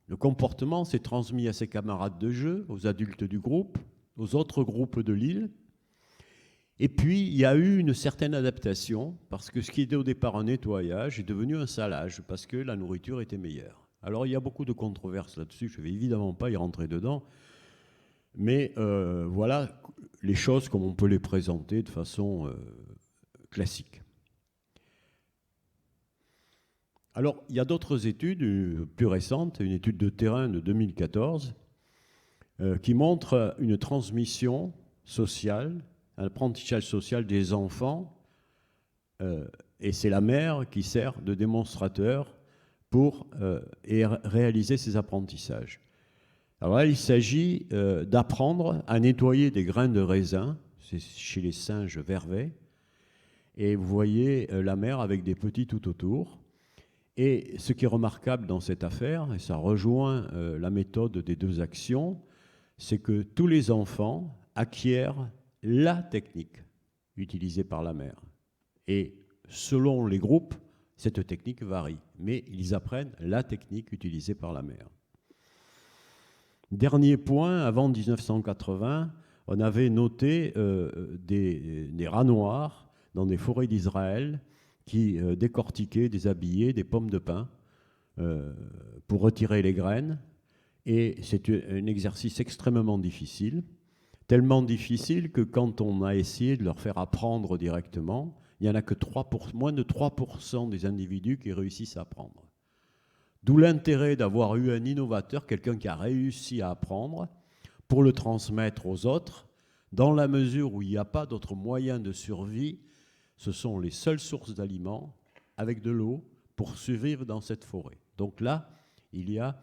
le comportement s'est transmis à ses camarades de jeu, aux adultes du groupe, aux autres groupes de l'île. Et puis, il y a eu une certaine adaptation, parce que ce qui était au départ un nettoyage est devenu un salage, parce que la nourriture était meilleure. Alors, il y a beaucoup de controverses là-dessus, je ne vais évidemment pas y rentrer dedans, mais voilà les choses comme on peut les présenter de façon classique. Alors, il y a d'autres études plus récentes, une étude de terrain de 2014, qui montre une transmission sociale, un apprentissage social des enfants, et c'est la mère qui sert de démonstrateur pour réaliser ces apprentissages. Alors là, il s'agit d'apprendre à nettoyer des grains de raisin, c'est chez les singes vervets, et vous voyez la mère avec des petits tout autour. Et ce qui est remarquable dans cette affaire, et ça rejoint la méthode des 2 actions, c'est que tous les enfants acquièrent la technique utilisée par la mère. Et selon les groupes, cette technique varie, mais ils apprennent la technique utilisée par la mère. Dernier point, avant 1980, on avait noté des rats noirs dans des forêts d'Israël qui décortiquaient, déshabillaient des pommes de pin pour retirer les graines. Et c'est un exercice extrêmement difficile, tellement difficile que quand on a essayé de leur faire apprendre directement, il n'y en a que moins de 3% des individus qui réussissent à apprendre. D'où l'intérêt d'avoir eu un innovateur, quelqu'un qui a réussi à apprendre, pour le transmettre aux autres, dans la mesure où il n'y a pas d'autres moyens de survie. Ce sont les seules sources d'aliments, avec de l'eau, pour survivre dans cette forêt. Donc là, il y a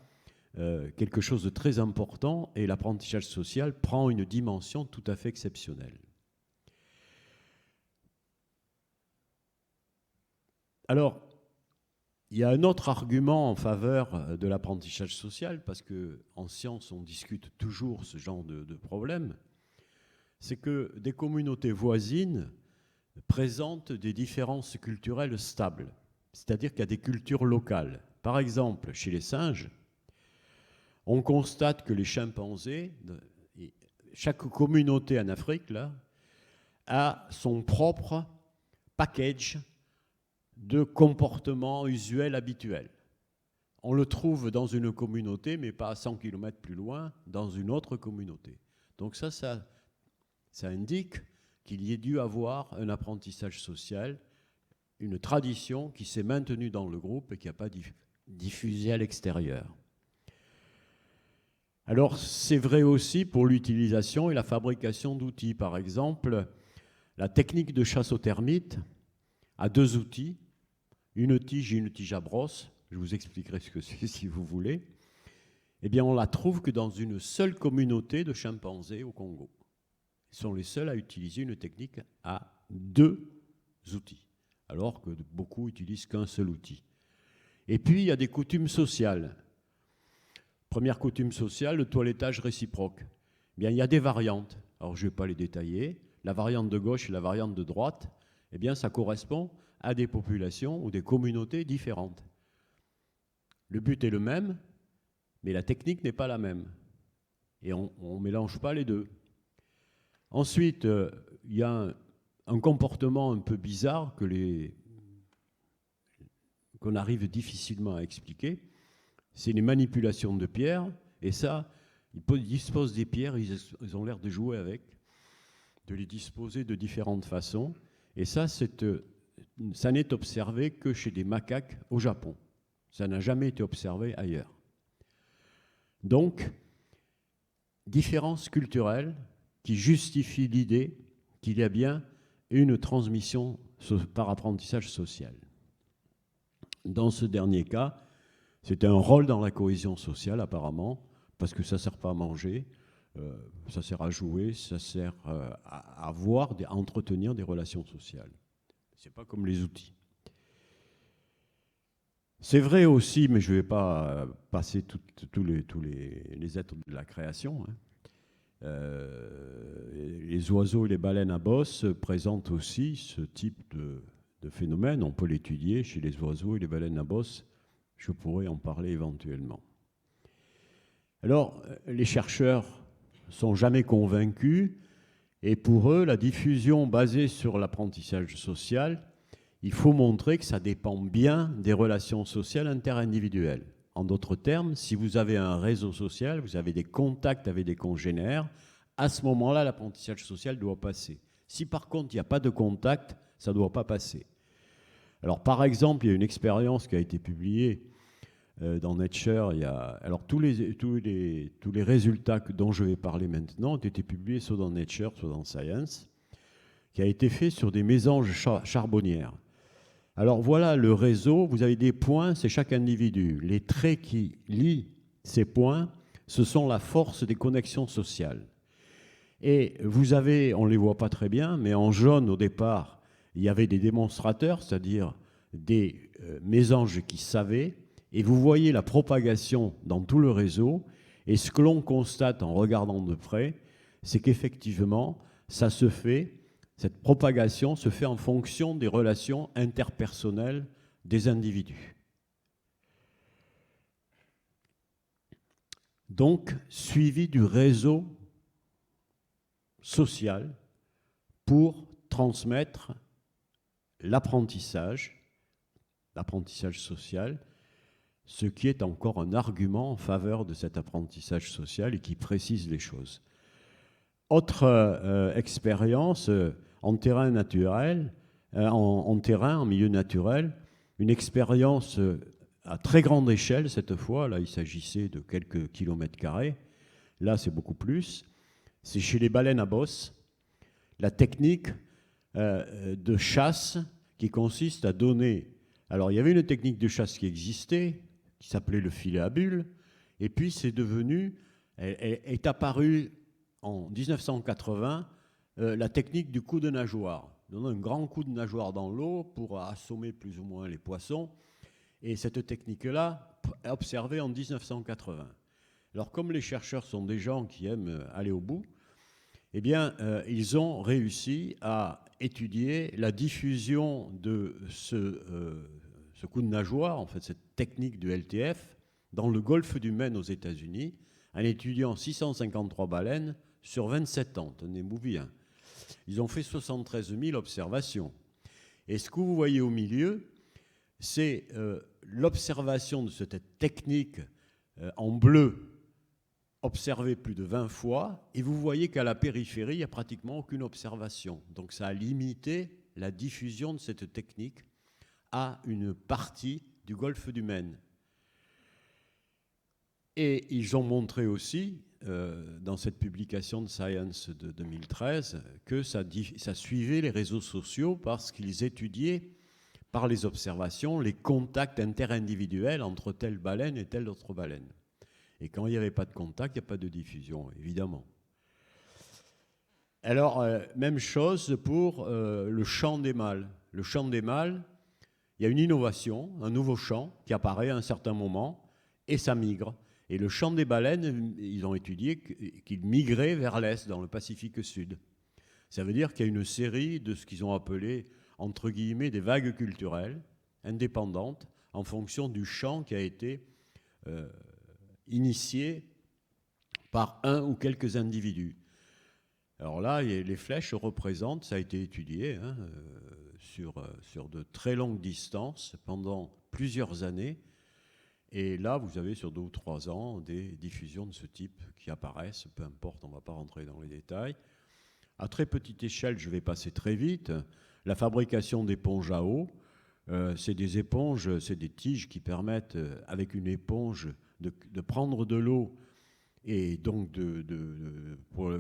quelque chose de très important et l'apprentissage social prend une dimension tout à fait exceptionnelle. Alors, il y a un autre argument en faveur de l'apprentissage social, parce qu'en science, on discute toujours ce genre de problème, c'est que des communautés voisines présentent des différences culturelles stables, c'est-à-dire qu'il y a des cultures locales. Par exemple, chez les singes, on constate que les chimpanzés, chaque communauté en Afrique là, a son propre package de comportements usuels habituels. On le trouve dans une communauté, mais pas à 100 km plus loin, dans une autre communauté. Donc ça indique qu'il y ait dû avoir un apprentissage social, une tradition qui s'est maintenue dans le groupe et qui n'a pas diffusé à l'extérieur. Alors c'est vrai aussi pour l'utilisation et la fabrication d'outils. Par exemple, la technique de chasse aux termites a 2 outils, une tige et une tige à brosse. Je vous expliquerai ce que c'est si vous voulez. Eh bien, on la trouve que dans une seule communauté de chimpanzés au Congo. Ils sont les seuls à utiliser une technique à 2 outils, alors que beaucoup n'utilisent qu'un seul outil. Et puis, il y a des coutumes sociales. Première coutume sociale, le toilettage réciproque. Eh bien, il y a des variantes. Alors, je ne vais pas les détailler. La variante de gauche et la variante de droite, eh bien, ça correspond à des populations ou des communautés différentes. Le but est le même, mais la technique n'est pas la même. Et on ne mélange pas les deux. Ensuite, il y a un comportement un peu bizarre qu'on arrive difficilement à expliquer. C'est les manipulations de pierres. Et ça, ils disposent des pierres, ils ont l'air de jouer avec, de les disposer de différentes façons. Et ça n'est observé que chez des macaques au Japon. Ça n'a jamais été observé ailleurs. Donc, différences culturelles qui justifient l'idée qu'il y a bien une transmission par apprentissage social. Dans ce dernier cas, c'est un rôle dans la cohésion sociale apparemment, parce que ça ne sert pas à manger, ça sert à jouer, ça sert à entretenir des relations sociales. Ce n'est pas comme les outils. C'est vrai aussi, mais je ne vais pas passer tous les êtres de la création. Les oiseaux et les baleines à bosse présentent aussi ce type de phénomène. On peut l'étudier chez les oiseaux et les baleines à bosse. Je pourrais en parler éventuellement. Alors, les chercheurs ne sont jamais convaincus, et pour eux, la diffusion basée sur l'apprentissage social, il faut montrer que ça dépend bien des relations sociales interindividuelles. En d'autres termes, si vous avez un réseau social, vous avez des contacts avec des congénères, à ce moment-là, l'apprentissage social doit passer. Si par contre, il n'y a pas de contact, ça ne doit pas passer. Alors, par exemple, il y a une expérience qui a été publiée dans Nature. Alors, tous les résultats dont je vais parler maintenant ont été publiés soit dans Nature, soit dans Science, qui a été fait sur des mésanges charbonnières. Alors voilà le réseau, vous avez des points, c'est chaque individu. Les traits qui lient ces points, ce sont la force des connexions sociales. Et vous avez, on ne les voit pas très bien, mais en jaune au départ, il y avait des démonstrateurs, c'est-à-dire des mésanges qui savaient, et vous voyez la propagation dans tout le réseau, et ce que l'on constate en regardant de près, c'est qu'effectivement, ça se fait. Cette propagation se fait en fonction des relations interpersonnelles des individus. Donc, suivi du réseau social pour transmettre l'apprentissage social, ce qui est encore un argument en faveur de cet apprentissage social et qui précise les choses. Autre expérience en terrain naturel, en milieu naturel, une expérience à très grande échelle cette fois. Là, il s'agissait de quelques kilomètres carrés. Là, c'est beaucoup plus. C'est chez les baleines à bosse, la technique de chasse qui consiste à donner... Alors, il y avait une technique de chasse qui existait, qui s'appelait le filet à bulles, et puis c'est devenu... est apparue en 1980 la technique du coup de nageoire. Donner un grand coup de nageoire dans l'eau pour assommer plus ou moins les poissons. Et cette technique-là est observée en 1980. Alors, comme les chercheurs sont des gens qui aiment aller au bout, eh bien, ils ont réussi à étudié la diffusion de ce coup de nageoire, en fait cette technique du LTF, dans le golfe du Maine aux États-Unis, en étudiant 653 baleines sur 27 ans. Tenez-vous bien. Ils ont fait 73 000 observations. Et ce que vous voyez au milieu, c'est l'observation de cette technique en bleu, observée plus de 20 fois, et vous voyez qu'à la périphérie, il n'y a pratiquement aucune observation. Donc ça a limité la diffusion de cette technique à une partie du golfe du Maine. Et ils ont montré aussi, dans cette publication de Science de 2013, que ça suivait les réseaux sociaux parce qu'ils étudiaient par les observations les contacts interindividuels entre telle baleine et telle autre baleine. Et quand il n'y avait pas de contact, il n'y a pas de diffusion, évidemment. Alors, même chose pour le chant des mâles. Le chant des mâles, il y a une innovation, un nouveau chant qui apparaît à un certain moment, et ça migre. Et le chant des baleines, ils ont étudié qu'il migrait vers l'est, dans le Pacifique Sud. Ça veut dire qu'il y a une série de ce qu'ils ont appelé, entre guillemets, des vagues culturelles indépendantes en fonction du chant qui a été initié par un ou quelques individus. Alors là, les flèches représentent, ça a été étudié sur de très longues distances pendant plusieurs années. Et là, vous avez sur 2 ou 3 ans des diffusions de ce type qui apparaissent, peu importe, on ne va pas rentrer dans les détails. À très petite échelle, je vais passer très vite, la fabrication d'éponges à eau, c'est des éponges, c'est des tiges qui permettent, avec une éponge, de prendre de l'eau et donc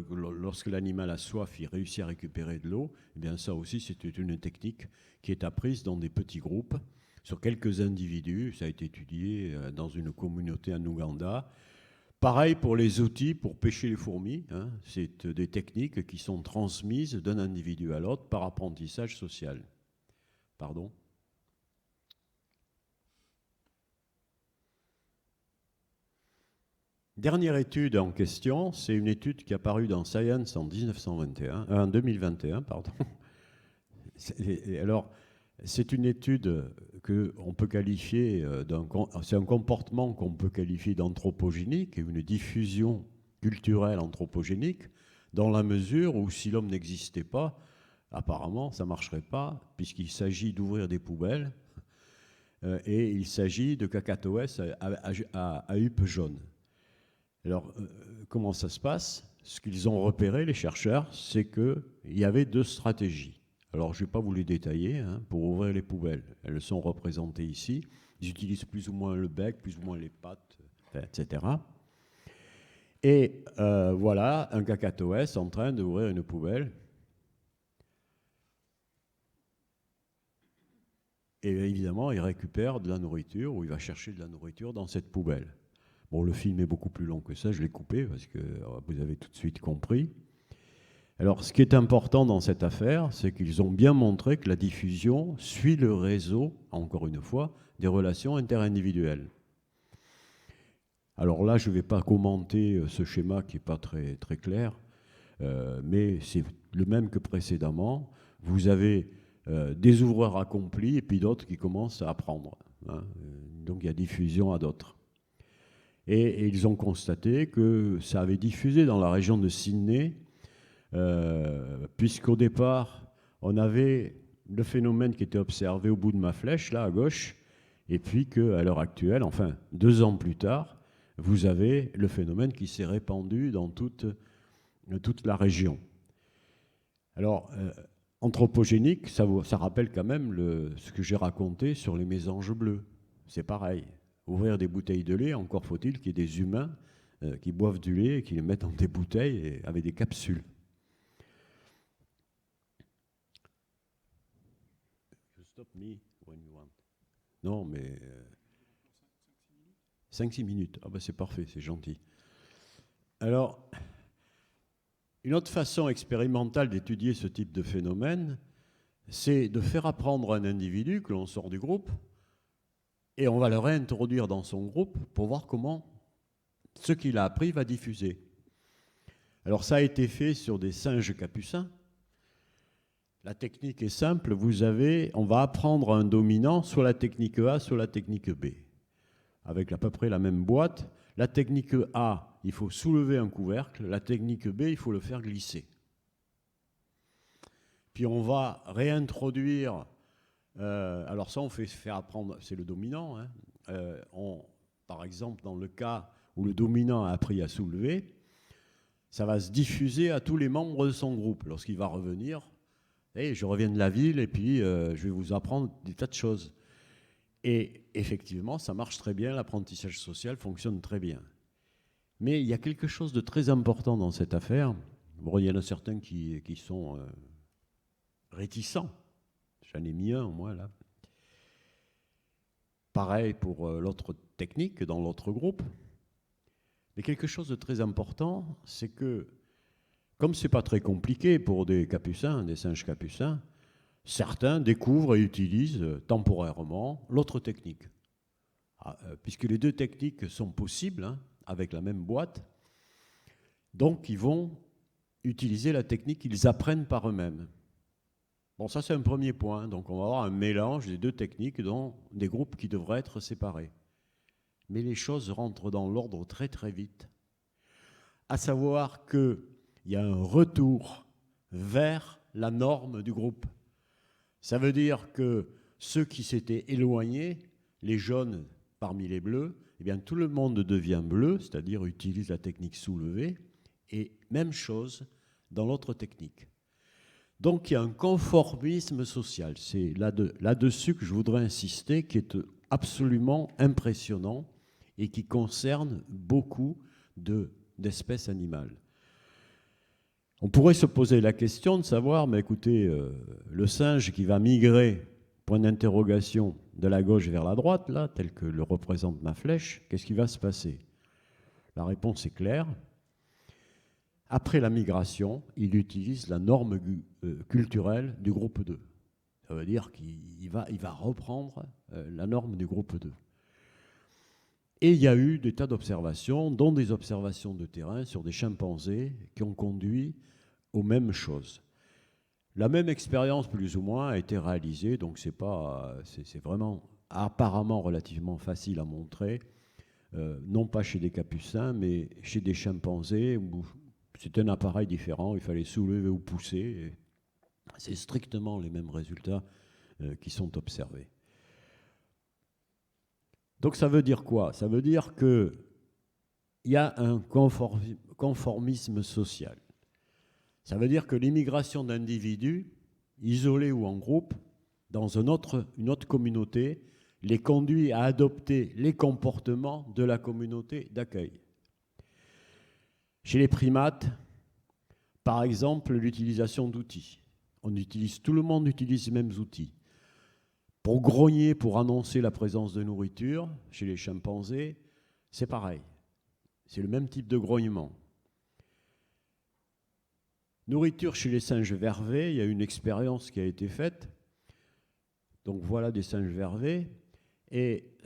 lorsque l'animal a soif, il réussit à récupérer de l'eau. Eh bien ça aussi, c'est une technique qui est apprise dans des petits groupes, sur quelques individus. Ça a été étudié dans une communauté en Ouganda. Pareil pour les outils pour pêcher les fourmis. C'est des techniques qui sont transmises d'un individu à l'autre par apprentissage social. Pardon ? Dernière étude en question, c'est une étude qui est apparue dans Science en 2021. Alors, c'est une étude qu'on peut qualifier c'est un comportement qu'on peut qualifier d'anthropogénique, une diffusion culturelle anthropogénique, dans la mesure où si l'homme n'existait pas, apparemment ça ne marcherait pas, puisqu'il s'agit d'ouvrir des poubelles et il s'agit de cacatoès à huppe jaune. Alors, comment ça se passe ? Ce qu'ils ont repéré, les chercheurs, c'est qu'il y avait 2 stratégies. Alors, je ne vais pas vous les détailler, pour ouvrir les poubelles. Elles sont représentées ici. Ils utilisent plus ou moins le bec, plus ou moins les pattes, etc. Et voilà un cacatoès en train d'ouvrir une poubelle. Et évidemment, il récupère de la nourriture, ou il va chercher de la nourriture dans cette poubelle. Bon, le film est beaucoup plus long que ça, je l'ai coupé parce que vous avez tout de suite compris. Alors, ce qui est important dans cette affaire, c'est qu'ils ont bien montré que la diffusion suit le réseau, encore une fois, des relations interindividuelles. Alors là, je ne vais pas commenter ce schéma qui n'est pas très, très clair, mais c'est le même que précédemment. Vous avez des ouvreurs accomplis et puis d'autres qui commencent à apprendre. Donc il y a diffusion à d'autres. Et ils ont constaté que ça avait diffusé dans la région de Sydney, puisqu'au départ, on avait le phénomène qui était observé au bout de ma flèche, là à gauche, et puis qu'à l'heure actuelle, enfin 2 ans plus tard, vous avez le phénomène qui s'est répandu dans toute la région. Alors, anthropogénique, ça rappelle quand même ce que j'ai raconté sur les mésanges bleus. C'est pareil. Ouvrir des bouteilles de lait, encore faut-il qu'il y ait des humains qui boivent du lait et qui les mettent dans des bouteilles avec des capsules. Stop me when you want. Non, mais 5-6 minutes. Ah ben c'est parfait, c'est gentil. Alors, une autre façon expérimentale d'étudier ce type de phénomène, c'est de faire apprendre un individu que l'on sort du groupe, et on va le réintroduire dans son groupe pour voir comment ce qu'il a appris va diffuser. Alors ça a été fait sur des singes capucins. La technique est simple, on va apprendre un dominant, soit la technique A, soit la technique B, avec à peu près la même boîte. La technique A, il faut soulever un couvercle, la technique B, il faut le faire glisser. Puis on va réintroduire, alors ça on fait faire apprendre, c'est le dominant, hein. Par exemple dans le cas où le dominant a appris à soulever, ça va se diffuser à tous les membres de son groupe lorsqu'il va revenir. Hey, je reviens de la ville et puis je vais vous apprendre des tas de choses. Et effectivement, ça marche très bien, l'apprentissage social fonctionne très bien. Mais il y a quelque chose de très important dans cette affaire. Bon, il y en a certains qui sont réticents. J'en ai mis un, moi, là. Pareil pour l'autre technique dans l'autre groupe. Mais quelque chose de très important, c'est que, comme ce n'est pas très compliqué pour des capucins, des singes capucins, certains découvrent et utilisent temporairement l'autre technique. Puisque les deux techniques sont possibles, hein, avec la même boîte, donc ils vont utiliser la technique qu'ils apprennent par eux-mêmes. Bon, ça c'est un premier point, donc on va avoir un mélange des deux techniques dans des groupes qui devraient être séparés. Mais les choses rentrent dans l'ordre très très vite. À savoir qu'il y a un retour vers la norme du groupe. Ça veut dire que ceux qui s'étaient éloignés, les jaunes parmi les bleus, eh bien tout le monde devient bleu, c'est-à-dire utilise la technique soulevée, et même chose dans l'autre technique. Donc il y a un conformisme social. C'est là-dessus que je voudrais insister, qui est absolument impressionnant et qui concerne beaucoup d'espèces animales. On pourrait se poser la question de savoir, mais écoutez, le singe qui va migrer, point d'interrogation, de la gauche vers la droite, là, tel que le représente ma flèche, qu'est-ce qui va se passer? La réponse est claire. Après la migration, il utilise la norme culturelle du groupe 2. Ça veut dire qu'il va reprendre la norme du groupe 2. Et il y a eu des tas d'observations, dont des observations de terrain sur des chimpanzés qui ont conduit aux mêmes choses. La même expérience, plus ou moins, a été réalisée, donc c'est vraiment apparemment relativement facile à montrer, non pas chez des capucins, mais chez des chimpanzés, où c'est un appareil différent, il fallait soulever ou pousser. C'est strictement les mêmes résultats qui sont observés. Donc ça veut dire quoi? Ça veut dire qu'il y a un conformisme social. Ça veut dire que l'immigration d'individus, isolés ou en groupe, dans une autre communauté, les conduit à adopter les comportements de la communauté d'accueil. Chez les primates, par exemple, l'utilisation d'outils. Tout le monde utilise les mêmes outils. Pour grogner, pour annoncer la présence de nourriture, chez les chimpanzés, c'est pareil. C'est le même type de grognement. Nourriture chez les singes vervés, il y a une expérience qui a été faite. Donc voilà des singes vervés. Et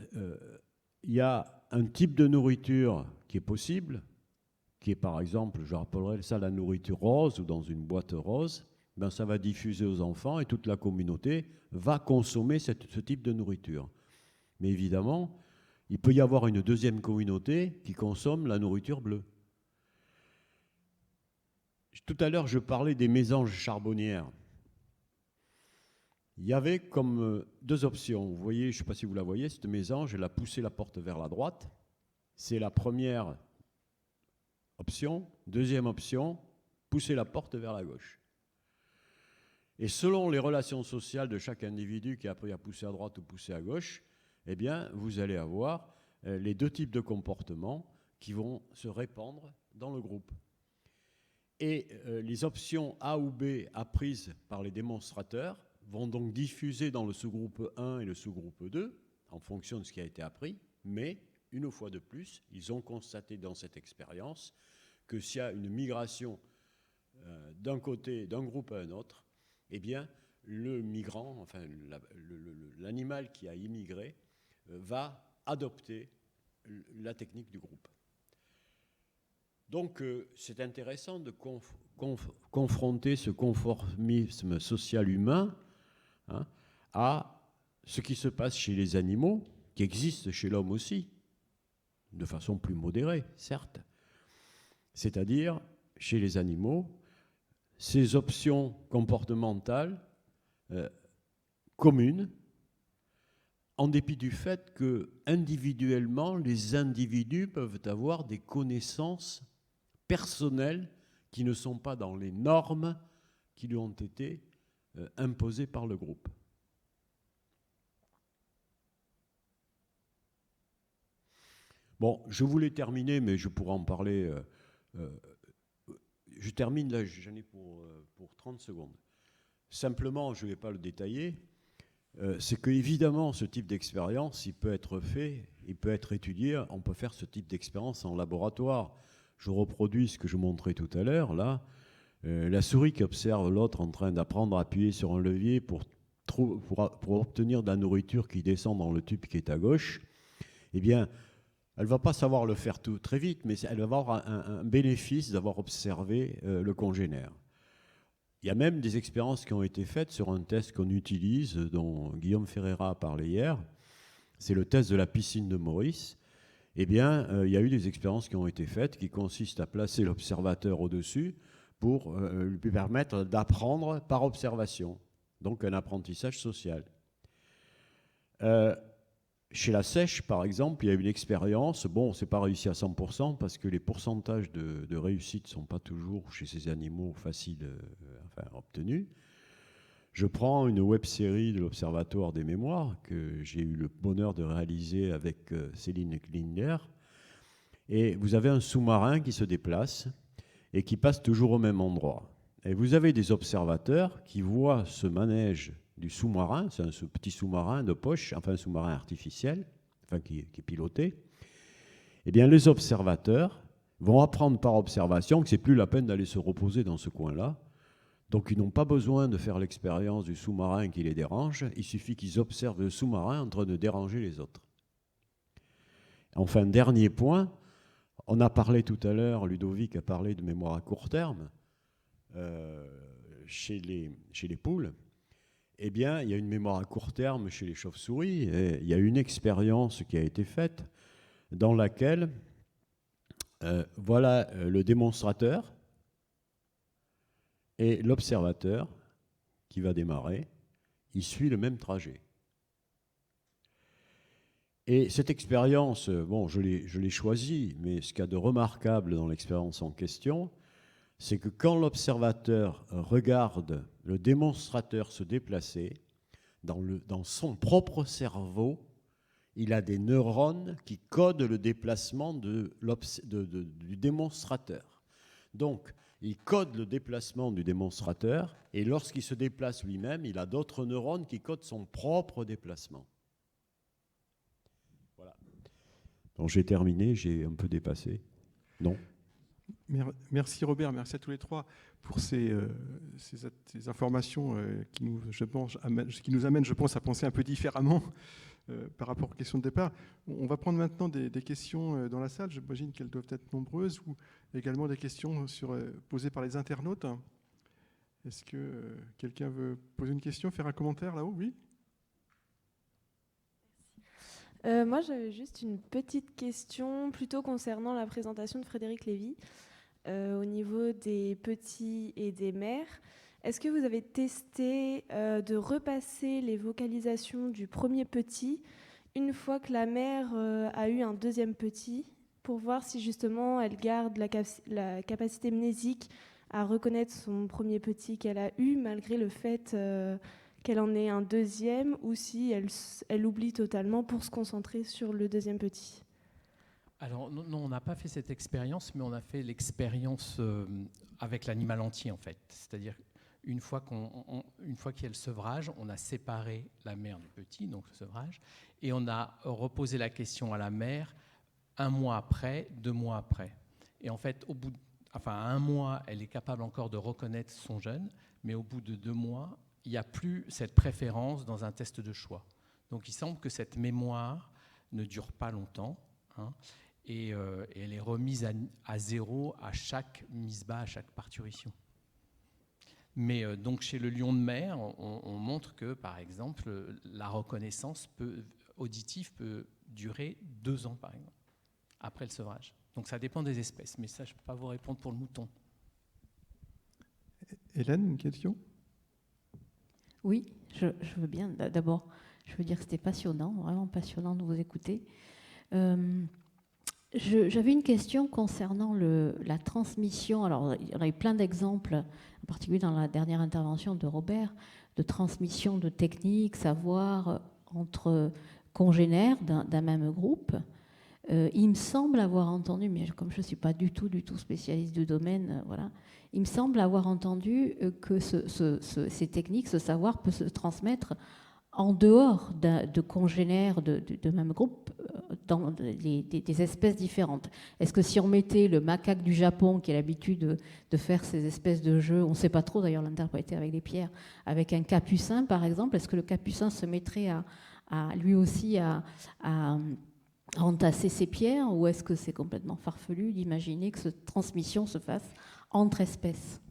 il y a un type de nourriture qui est possible, qui est par exemple, je rappellerai ça, la nourriture rose ou dans une boîte rose. Ben, ça va diffuser aux enfants et toute la communauté va consommer ce type de nourriture. Mais évidemment, il peut y avoir une deuxième communauté qui consomme la nourriture bleue. Tout à l'heure, je parlais des mésanges charbonnières. Il y avait comme deux options. Vous voyez, je ne sais pas si vous la voyez, cette mésange, elle a poussé la porte vers la droite. C'est la première option. Deuxième option, pousser la porte vers la gauche. Et selon les relations sociales de chaque individu qui a appris à pousser à droite ou pousser à gauche, eh bien, vous allez avoir les deux types de comportements qui vont se répandre dans le groupe. Et les options A ou B apprises par les démonstrateurs vont donc diffuser dans le sous-groupe 1 et le sous-groupe 2, en fonction de ce qui a été appris, mais, une fois de plus, ils ont constaté dans cette expérience que s'il y a une migration d'un côté, d'un groupe à un autre, eh bien, le migrant, enfin l'animal qui a immigré, va adopter la technique du groupe. Donc, c'est intéressant de confronter ce conformisme social humain, hein, à ce qui se passe chez les animaux, qui existe chez l'homme aussi, de façon plus modérée, certes. C'est-à-dire, chez les animaux, ces options comportementales communes, en dépit du fait que, individuellement, les individus peuvent avoir des connaissances personnelles qui ne sont pas dans les normes qui lui ont été imposées par le groupe. Bon, je voulais terminer, mais je pourrais en parler. Je termine là, j'en ai pour 30 secondes. Simplement, je ne vais pas le détailler, c'est qu'évidemment, ce type d'expérience, il peut être fait, il peut être étudié, on peut faire ce type d'expérience en laboratoire. Je reproduis ce que je montrais tout à l'heure, là. La souris qui observe l'autre en train d'apprendre à appuyer sur un levier pour obtenir de la nourriture qui descend dans le tube qui est à gauche, eh bien, elle ne va pas savoir le faire tout très vite, mais elle va avoir un bénéfice d'avoir observé le congénère. Il y a même des expériences qui ont été faites sur un test qu'on utilise, dont Guillaume Ferreira a parlé hier. C'est le test de la piscine de Maurice. Eh bien, il y a eu des expériences qui ont été faites qui consistent à placer l'observateur au-dessus pour lui permettre d'apprendre par observation. Donc, un apprentissage social. Chez la sèche, par exemple, il y a une expérience. Bon, c'est pas réussi à 100% parce que les pourcentages de réussite ne sont pas toujours chez ces animaux faciles à obtenus. Je prends une web-série de l'Observatoire des mémoires que j'ai eu le bonheur de réaliser avec Céline Klinger. Et vous avez un sous-marin qui se déplace et qui passe toujours au même endroit. Et vous avez des observateurs qui voient ce manège du sous-marin, c'est ce petit sous-marin de poche, enfin un sous-marin artificiel, enfin qui est piloté. Eh bien, les observateurs vont apprendre par observation que c'est plus la peine d'aller se reposer dans ce coin-là. Donc, ils n'ont pas besoin de faire l'expérience du sous-marin qui les dérange. Il suffit qu'ils observent le sous-marin en train de déranger les autres. Enfin, dernier point, on a parlé tout à l'heure, Ludovic a parlé de mémoire à court terme chez les poules. Eh bien, il y a une mémoire à court terme chez les chauves-souris. Et il y a une expérience qui a été faite dans laquelle, voilà le démonstrateur et l'observateur qui va démarrer, il suit le même trajet. Et cette expérience, bon, je l'ai choisie, mais ce qu'il y a de remarquable dans l'expérience en question, c'est que quand l'observateur regarde le démonstrateur se déplacer, dans son propre cerveau, il a des neurones qui codent le déplacement du démonstrateur. Donc, il code le déplacement du démonstrateur, et lorsqu'il se déplace lui-même, il a d'autres neurones qui codent son propre déplacement. Voilà. Donc j'ai terminé, j'ai un peu dépassé. Non ?
Merci Robert, merci à tous les trois pour ces informations qui nous amènent, je pense, à penser un peu différemment par rapport aux questions de départ. On va prendre maintenant des questions dans la salle. J'imagine qu'elles doivent être nombreuses, ou également des questions posées par les internautes. Est-ce que quelqu'un veut poser une question, faire un commentaire là-haut ? Oui ?
Moi, j'avais juste une petite question plutôt concernant la présentation de Frédéric Lévy au niveau des petits et des mères. Est-ce que vous avez testé de repasser les vocalisations du premier petit une fois que la mère a eu un deuxième petit, pour voir si justement elle garde la capacité mnésique à reconnaître son premier petit qu'elle a eu malgré le fait qu'elle en ait un deuxième, ou si elle oublie totalement pour se concentrer sur le deuxième petit?
Alors non, on n'a pas fait cette expérience, mais on a fait l'expérience avec l'animal entier en fait. C'est-à-dire une fois qu'il y a le sevrage, on a séparé la mère du petit, donc le sevrage, et on a reposé la question à la mère 1 mois après, 2 mois après. Et en fait, à 1 mois, elle est capable encore de reconnaître son jeune, mais au bout de 2 mois, il n'y a plus cette préférence dans un test de choix. Donc il semble que cette mémoire ne dure pas longtemps, hein, et elle est remise à zéro à chaque mise bas, à chaque parturition. Mais donc chez le lion de mer, on montre que, par exemple, la reconnaissance auditive peut durer 2 ans, par exemple, après le sevrage. Donc ça dépend des espèces, mais ça, je ne peux pas vous répondre pour le mouton.
Hélène, une question ?
Oui, je veux bien. D'abord, je veux dire que c'était passionnant, vraiment passionnant de vous écouter. J'avais une question concernant la transmission. Alors, il y en a eu plein d'exemples, en particulier dans la dernière intervention de Robert, de transmission de techniques, savoir entre congénères d'un même groupe. Il me semble avoir entendu, mais comme je ne suis pas du tout spécialiste du domaine, voilà, il me semble avoir entendu que ces techniques, ce savoir peut se transmettre en dehors de congénères de même groupe, dans des espèces différentes. Est-ce que si on mettait le macaque du Japon, qui a l'habitude de faire ces espèces de jeux, on ne sait pas trop d'ailleurs l'interpréter avec les pierres, avec un capucin par exemple, est-ce que le capucin se mettrait lui aussi à entasser ces pierres, ou est-ce que c'est complètement farfelu d'imaginer que cette transmission se fasse entre espèces ?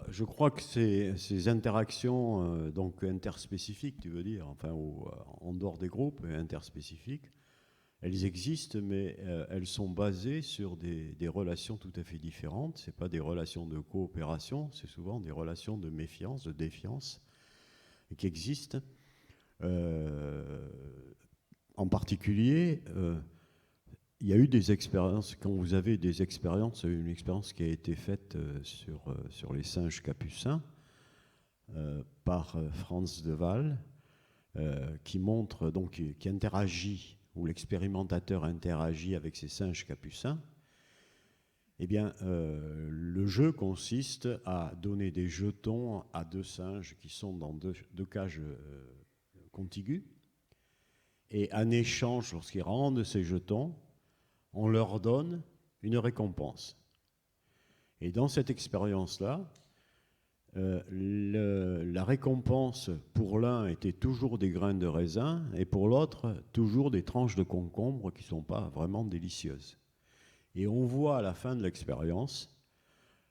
Je crois que ces interactions donc interspécifiques, tu veux dire, enfin en dehors des groupes interspécifiques, elles existent, mais elles sont basées sur des relations tout à fait différentes. Ce n'est pas des relations de coopération, c'est souvent des relations de méfiance, de défiance qui existent. En particulier, il y a eu des expériences, quand vous avez des expériences, une expérience qui a été faite sur les singes capucins par Franz de Waal, qui montre, donc, qui interagit, où l'expérimentateur interagit avec ces singes capucins. Eh bien, le jeu consiste à donner des jetons à 2 singes qui sont dans deux cages contiguës, et en échange, lorsqu'ils rendent ces jetons, on leur donne une récompense. Et dans cette expérience-là, la récompense pour l'un était toujours des grains de raisin, et pour l'autre, toujours des tranches de concombre qui ne sont pas vraiment délicieuses. Et on voit à la fin de l'expérience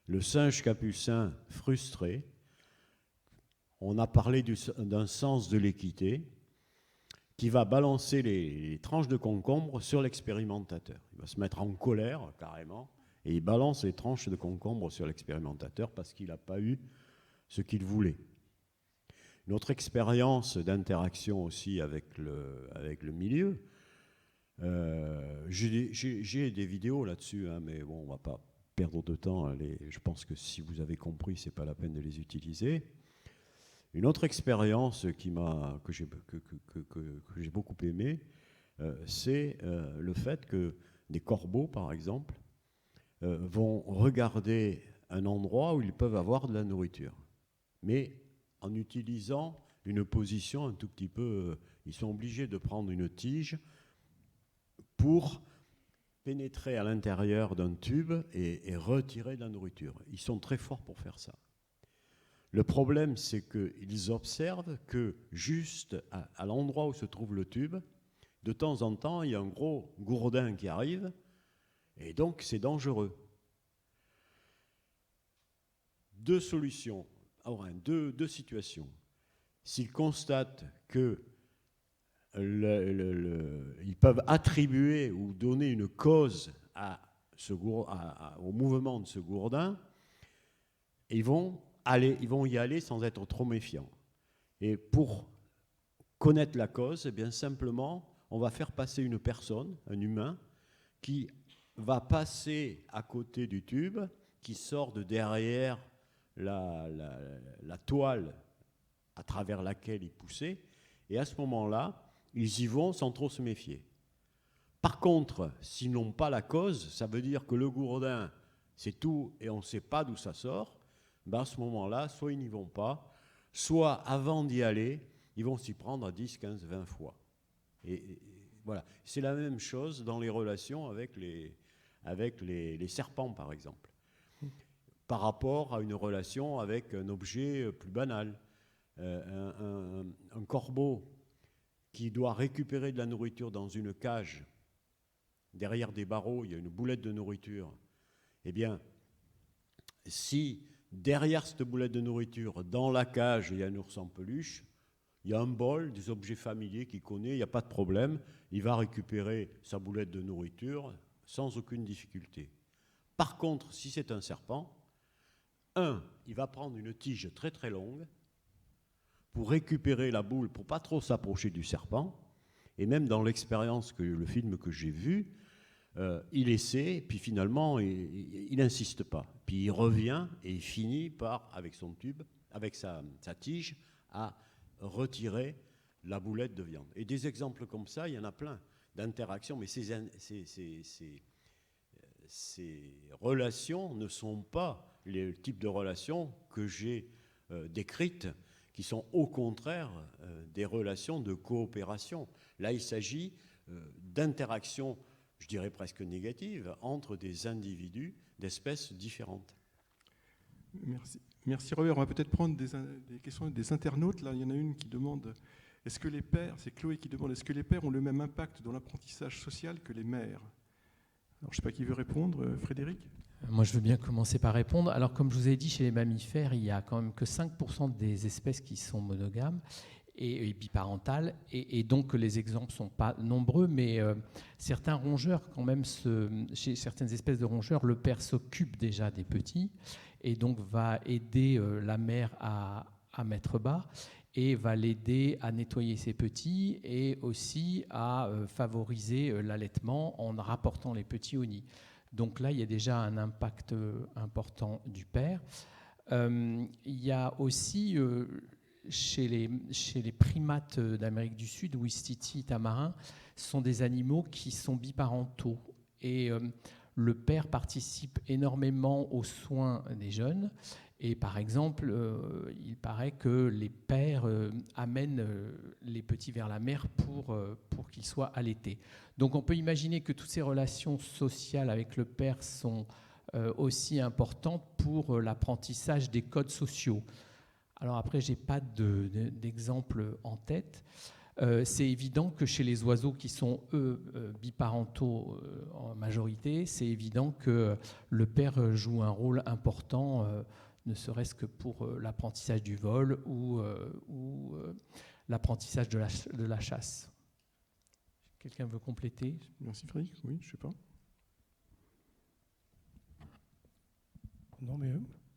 le singe capucin frustré. On a parlé d'un sens de l'équité, qui va balancer les tranches de concombre sur l'expérimentateur. Il va se mettre en colère, carrément, et il balance les tranches de concombre sur l'expérimentateur parce qu'il n'a pas eu ce qu'il voulait. Une autre expérience d'interaction aussi avec le milieu, j'ai des vidéos là-dessus, hein, mais bon, on ne va pas perdre de temps. Je pense que si vous avez compris, ce n'est pas la peine de les utiliser. Une autre expérience que j'ai beaucoup aimée, c'est le fait que des corbeaux, par exemple, vont regarder un endroit où ils peuvent avoir de la nourriture, mais en utilisant une position un tout petit peu... ils sont obligés de prendre une tige pour pénétrer à l'intérieur d'un tube et retirer de la nourriture. Ils sont très forts pour faire ça. Le problème, c'est qu'ils observent que juste à l'endroit où se trouve le tube, de temps en temps, il y a un gros gourdin qui arrive, et donc c'est dangereux. 2 solutions, deux situations. S'ils constatent que ils peuvent attribuer ou donner une cause au mouvement de ce gourdin, ils vont y aller sans être trop méfiants. Et pour connaître la cause, eh bien simplement, on va faire passer une personne, un humain, qui va passer à côté du tube, qui sort de derrière la toile à travers laquelle il poussait, et à ce moment-là, ils y vont sans trop se méfier. Par contre, s'ils n'ont pas la cause, ça veut dire que le gourdin, c'est tout et on ne sait pas d'où ça sort, ben à ce moment-là, soit ils n'y vont pas, soit avant d'y aller, ils vont s'y prendre à 10, 15, 20 fois. Et voilà. C'est la même chose dans les relations avec les serpents, par exemple, par rapport à une relation avec un objet plus banal. Un corbeau qui doit récupérer de la nourriture dans une cage, derrière des barreaux, il y a une boulette de nourriture, eh bien, si derrière cette boulette de nourriture, dans la cage, il y a un ours en peluche, il y a un bol, des objets familiers qu'il connaît, il n'y a pas de problème, il va récupérer sa boulette de nourriture sans aucune difficulté. Par contre, si c'est un serpent, il va prendre une tige très très longue pour récupérer la boule, pour pas trop s'approcher du serpent. Et même dans l'expérience, le film que j'ai vu, il essaie, puis finalement, il n'insiste pas. Puis il revient et il finit par, avec son tube, avec sa tige, à retirer la boulette de viande. Et des exemples comme ça, il y en a plein d'interactions, mais ces relations ne sont pas les types de relations que j'ai décrites, qui sont au contraire des relations de coopération. Là, il s'agit d'interactions, je dirais presque négatives, entre des individus d'espèces différentes.
Merci. Merci Robert. On va peut-être prendre des questions des internautes. Là, il y en a une qui demande, est-ce que les pères, c'est Chloé qui demande, est-ce que les pères ont le même impact dans l'apprentissage social que les mères? Alors, je ne sais pas qui veut répondre, Frédéric?
Moi, je veux bien commencer par répondre. Alors, comme je vous ai dit, chez les mammifères, il n'y a quand même que 5% des espèces qui sont monogames et biparentales. Et donc, les exemples ne sont pas nombreux, mais certains rongeurs, quand même, chez certaines espèces de rongeurs, le père s'occupe déjà des petits et donc va aider la mère à mettre bas et va l'aider à nettoyer ses petits et aussi à favoriser l'allaitement en rapportant les petits au nid. Donc là, il y a déjà un impact important du père. Il y a aussi, chez les primates d'Amérique du Sud, ouistiti, tamarin, sont des animaux qui sont biparentaux. Et le père participe énormément aux soins des jeunes. Et par exemple, il paraît que les pères amènent les petits vers la mère pour qu'ils soient allaités. Donc on peut imaginer que toutes ces relations sociales avec le père sont aussi importantes pour l'apprentissage des codes sociaux. Alors après, je n'ai pas d'exemple en tête. C'est évident que chez les oiseaux qui sont, eux, biparentaux en majorité, c'est évident que le père joue un rôle important, ne serait-ce que pour l'apprentissage du vol ou l'apprentissage de la chasse. Quelqu'un veut compléter?
Merci Frédéric. Oui, je ne sais pas.
Non, mais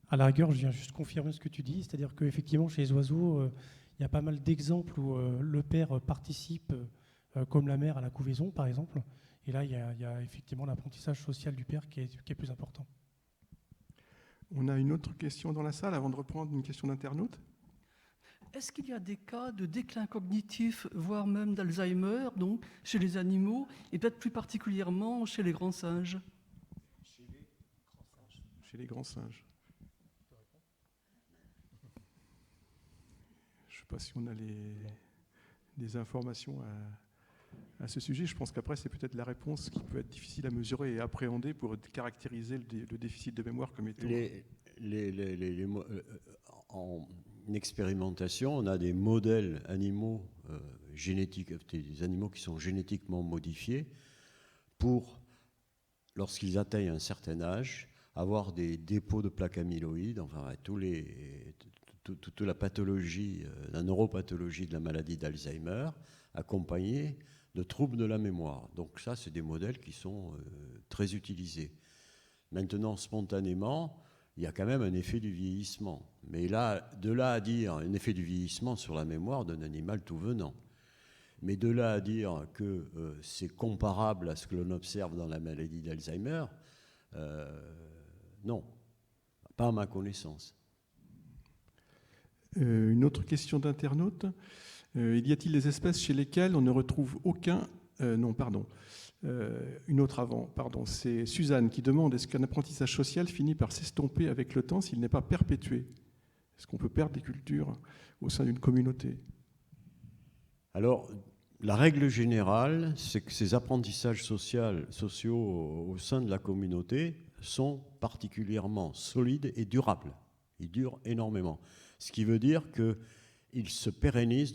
à la rigueur, je viens juste confirmer ce que tu dis, c'est-à-dire qu'effectivement, chez les oiseaux, il y a pas mal d'exemples où le père participe, comme la mère, à la couvaison, par exemple. Et là, il y a effectivement l'apprentissage social du père qui est plus important.
On a une autre question dans la salle avant de reprendre une question d'internaute.
Est-ce qu'il y a des cas de déclin cognitif, voire même d'Alzheimer, donc chez les animaux, et peut-être plus particulièrement chez les grands singes?
Chez les grands singes. Je ne sais pas si on a des informations à ce sujet. Je pense qu'après, c'est peut-être la réponse qui peut être difficile à mesurer et appréhender pour caractériser le déficit de mémoire comme étant...
En expérimentation, on a des modèles animaux génétiques, des animaux qui sont génétiquement modifiés pour, lorsqu'ils atteignent un certain âge, avoir des dépôts de plaques amyloïdes, enfin toute la pathologie, la neuropathologie de la maladie d'Alzheimer, accompagnée de troubles de la mémoire. Donc ça, c'est des modèles qui sont très utilisés. Maintenant, spontanément, il y a quand même un effet du vieillissement. Mais là, de là à dire un effet du vieillissement sur la mémoire d'un animal tout venant. Mais de là à dire que c'est comparable à ce que l'on observe dans la maladie d'Alzheimer, non, pas à ma connaissance.
Une autre question d'internaute. Y a-t-il des espèces chez lesquelles on ne retrouve aucun... une autre avant, pardon. C'est Suzanne qui demande, est-ce qu'un apprentissage social finit par s'estomper avec le temps s'il n'est pas perpétué? Est-ce qu'on peut perdre des cultures au sein d'une communauté?
Alors, la règle générale, c'est que ces apprentissages sociaux au sein de la communauté sont particulièrement solides et durables. Ils durent énormément. Ce qui veut dire qu'il il se pérennise,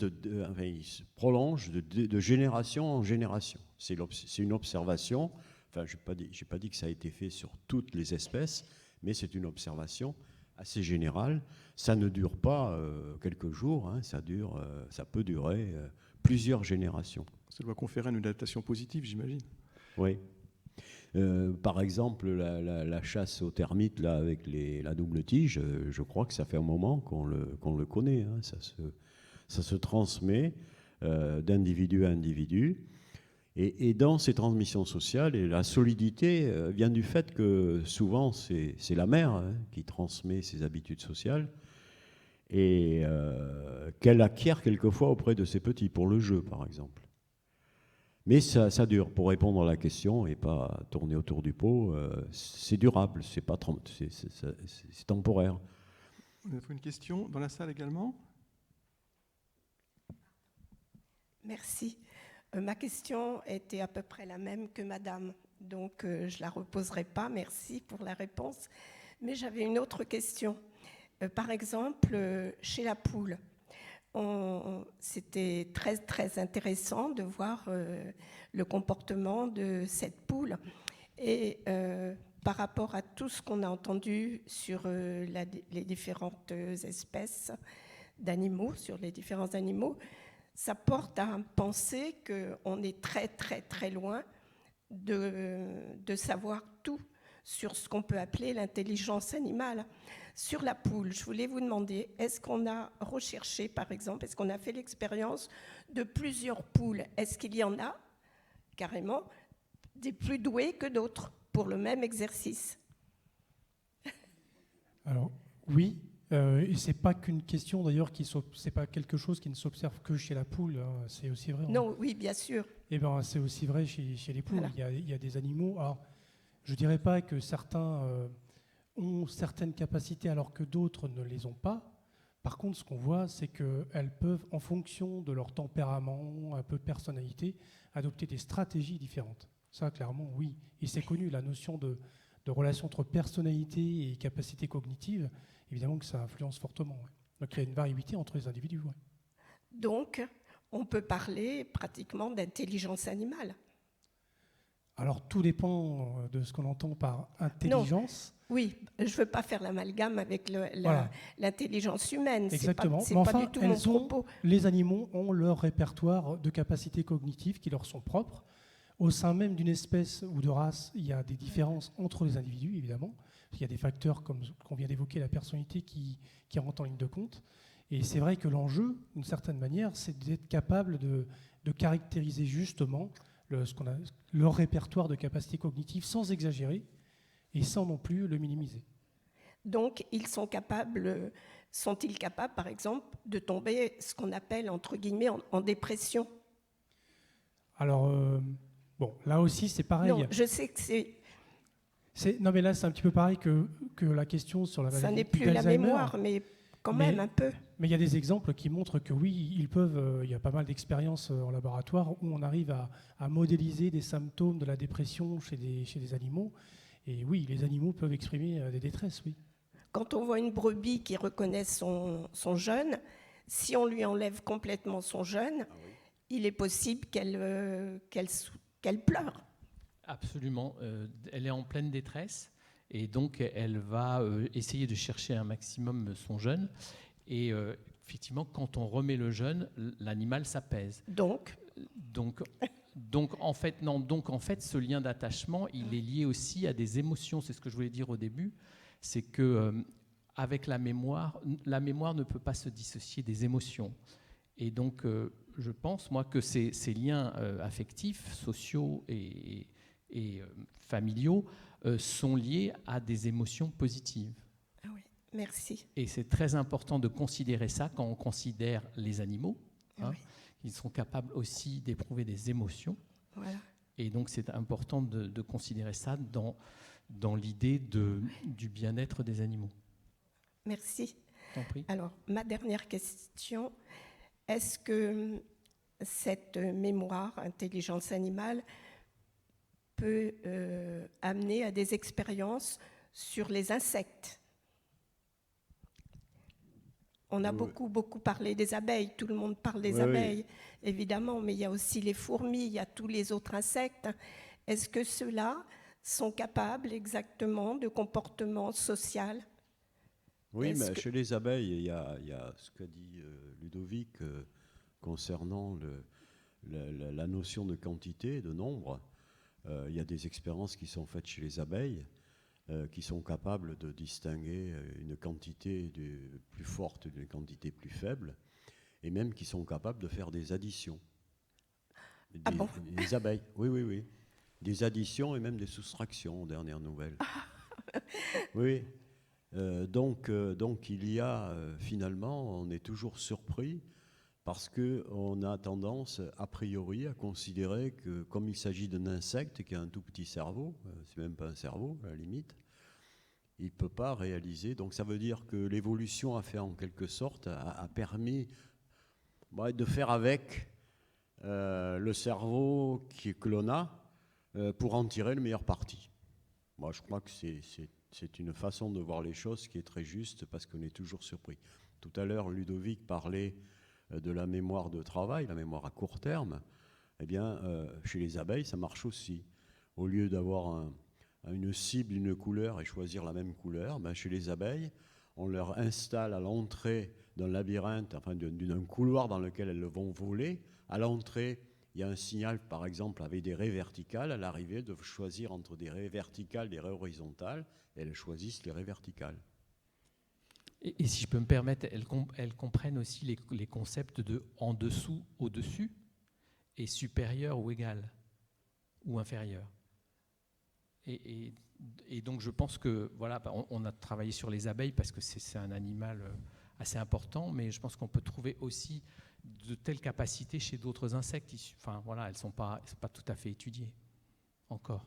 enfin, il se prolonge de génération en génération. C'est une observation, enfin, je n'ai pas dit que ça a été fait sur toutes les espèces, mais c'est une observation assez générale. Ça ne dure pas quelques jours, hein, ça peut durer plusieurs générations.
Ça doit conférer une adaptation positive, j'imagine.
Oui. Par exemple, la chasse aux termites là, avec la double tige, je crois que ça fait un moment qu'on le connaît. Hein. Ça se transmet d'individu à individu. Et dans ces transmissions sociales, et la solidité vient du fait que souvent c'est la mère, hein, qui transmet ses habitudes sociales et qu'elle acquiert quelquefois auprès de ses petits, pour le jeu par exemple. Mais ça dure, pour répondre à la question et pas tourner autour du pot, c'est durable, c'est temporaire.
On a une question dans la salle également.
Merci. Ma question était à peu près la même que madame, donc je ne la reposerai pas, merci pour la réponse. Mais j'avais une autre question. Par exemple, chez la poule, c'était très, très intéressant de voir le comportement de cette poule. Et par rapport à tout ce qu'on a entendu sur les différentes espèces d'animaux, sur les différents animaux, ça porte à penser qu'on est très, très, très loin de savoir tout sur ce qu'on peut appeler l'intelligence animale. Sur la poule, je voulais vous demander, est-ce qu'on a recherché, par exemple, est-ce qu'on a fait l'expérience de plusieurs poules? Est-ce qu'il y en a, carrément, des plus douées que d'autres pour le même exercice?
Alors, oui. Et c'est pas qu'une question d'ailleurs, c'est pas quelque chose qui ne s'observe que chez la poule, hein, c'est aussi vrai.
Non, oui, bien sûr.
Et ben, c'est aussi vrai chez les poules.
Voilà.
Il y a des animaux. Alors, je dirais pas que certains ont certaines capacités alors que d'autres ne les ont pas. Par contre, ce qu'on voit, c'est qu'elles peuvent, en fonction de leur tempérament, un peu de personnalité, adopter des stratégies différentes. Ça, clairement, oui. Et c'est connu, la notion de relation entre personnalité et capacité cognitive. Évidemment que ça influence fortement. Ouais. Donc il y a une variabilité entre les individus. Ouais.
Donc, on peut parler pratiquement d'intelligence animale.
Alors tout dépend de ce qu'on entend par intelligence.
Non. Oui, je ne veux pas faire l'amalgame avec l'intelligence humaine.
Exactement.
C'est pas du tout mon propos.
Les animaux ont leur répertoire de capacités cognitives qui leur sont propres. Au sein même d'une espèce ou de race, il y a des différences entre les individus, évidemment. Il y a des facteurs, comme qu'on vient d'évoquer, la personnalité qui rentre en ligne de compte. Et c'est vrai que l'enjeu, d'une certaine manière, c'est d'être capable de caractériser justement leur répertoire de capacités cognitives sans exagérer et sans non plus le minimiser.
Donc, sont-ils capables, par exemple, de tomber, ce qu'on appelle, entre guillemets, en dépression?
Alors, bon, là aussi, c'est pareil.
Non, je sais que c'est...
Non, mais là, c'est un petit peu pareil que la question sur la maladie d'Alzheimer.
Ça n'est plus la mémoire, mais quand même un peu.
Mais il y a des exemples qui montrent que oui, ils peuvent. Il y a pas mal d'expériences en laboratoire où on arrive à modéliser des symptômes de la dépression chez des animaux. Et oui, les animaux peuvent exprimer des détresses, oui.
Quand on voit une brebis qui reconnaît son jeune, si on lui enlève complètement son jeune, il est possible qu'elle pleure.
Absolument. Elle est en pleine détresse et donc elle va essayer de chercher un maximum son jeune. Et effectivement, quand on remet le jeune, l'animal s'apaise.
Donc
en fait, ce lien d'attachement, il est lié aussi à des émotions. C'est ce que je voulais dire au début. C'est que avec la mémoire ne peut pas se dissocier des émotions. Et donc, je pense, moi, que ces liens affectifs, sociaux et familiaux sont liés à des émotions positives.
Ah oui, merci.
Et c'est très important de considérer ça quand on considère les animaux. Oui. Ils sont capables aussi d'éprouver des émotions.
Voilà.
Et donc, c'est important de considérer ça dans l'idée du bien-être des animaux.
Merci.
T'en prie.
Alors, ma dernière question, est-ce que cette mémoire, intelligence animale, peut amener à des expériences sur les insectes? On a beaucoup parlé des abeilles. Tout le monde parle des abeilles, évidemment, mais il y a aussi les fourmis, il y a tous les autres insectes. Est-ce que ceux-là sont capables exactement de comportement social?
Oui, mais chez les abeilles, il y a ce qu'a dit Ludovic concernant la notion de quantité, de nombre. Il y a des expériences qui sont faites chez les abeilles qui sont capables de distinguer une quantité plus forte d'une quantité plus faible, et même qui sont capables de faire des additions. Des abeilles, oui. Des additions et même des soustractions, aux dernières nouvelles. Oui. Donc il y a finalement, on est toujours surpris parce qu'on a tendance, a priori, à considérer que comme il s'agit d'un insecte qui a un tout petit cerveau, c'est même pas un cerveau à la limite, il ne peut pas réaliser. Donc ça veut dire que l'évolution a fait en quelque sorte, a permis de faire avec le cerveau que l'on a pour en tirer le meilleur parti. Moi, je crois que c'est une façon de voir les choses qui est très juste parce qu'on est toujours surpris. Tout à l'heure, Ludovic parlait de la mémoire de travail, la mémoire à court terme. Eh bien, chez les abeilles, ça marche aussi. Au lieu d'avoir une cible, une couleur et choisir la même couleur, chez les abeilles, on leur installe à l'entrée d'un labyrinthe, enfin d'un couloir dans lequel elles vont voler. À l'entrée, il y a un signal, par exemple, avec des raies verticales. À l'arrivée, elles doivent choisir entre des raies verticales, des raies horizontales, et elles choisissent les raies verticales.
Et si je peux me permettre, elles comprennent aussi les concepts de en dessous, au-dessus, et supérieur ou égal, ou inférieur. Et donc je pense que, voilà, on a travaillé sur les abeilles parce que c'est un animal assez important, mais je pense qu'on peut trouver aussi de telles capacités chez d'autres insectes. Enfin, voilà, elles ne sont pas tout à fait étudiées encore.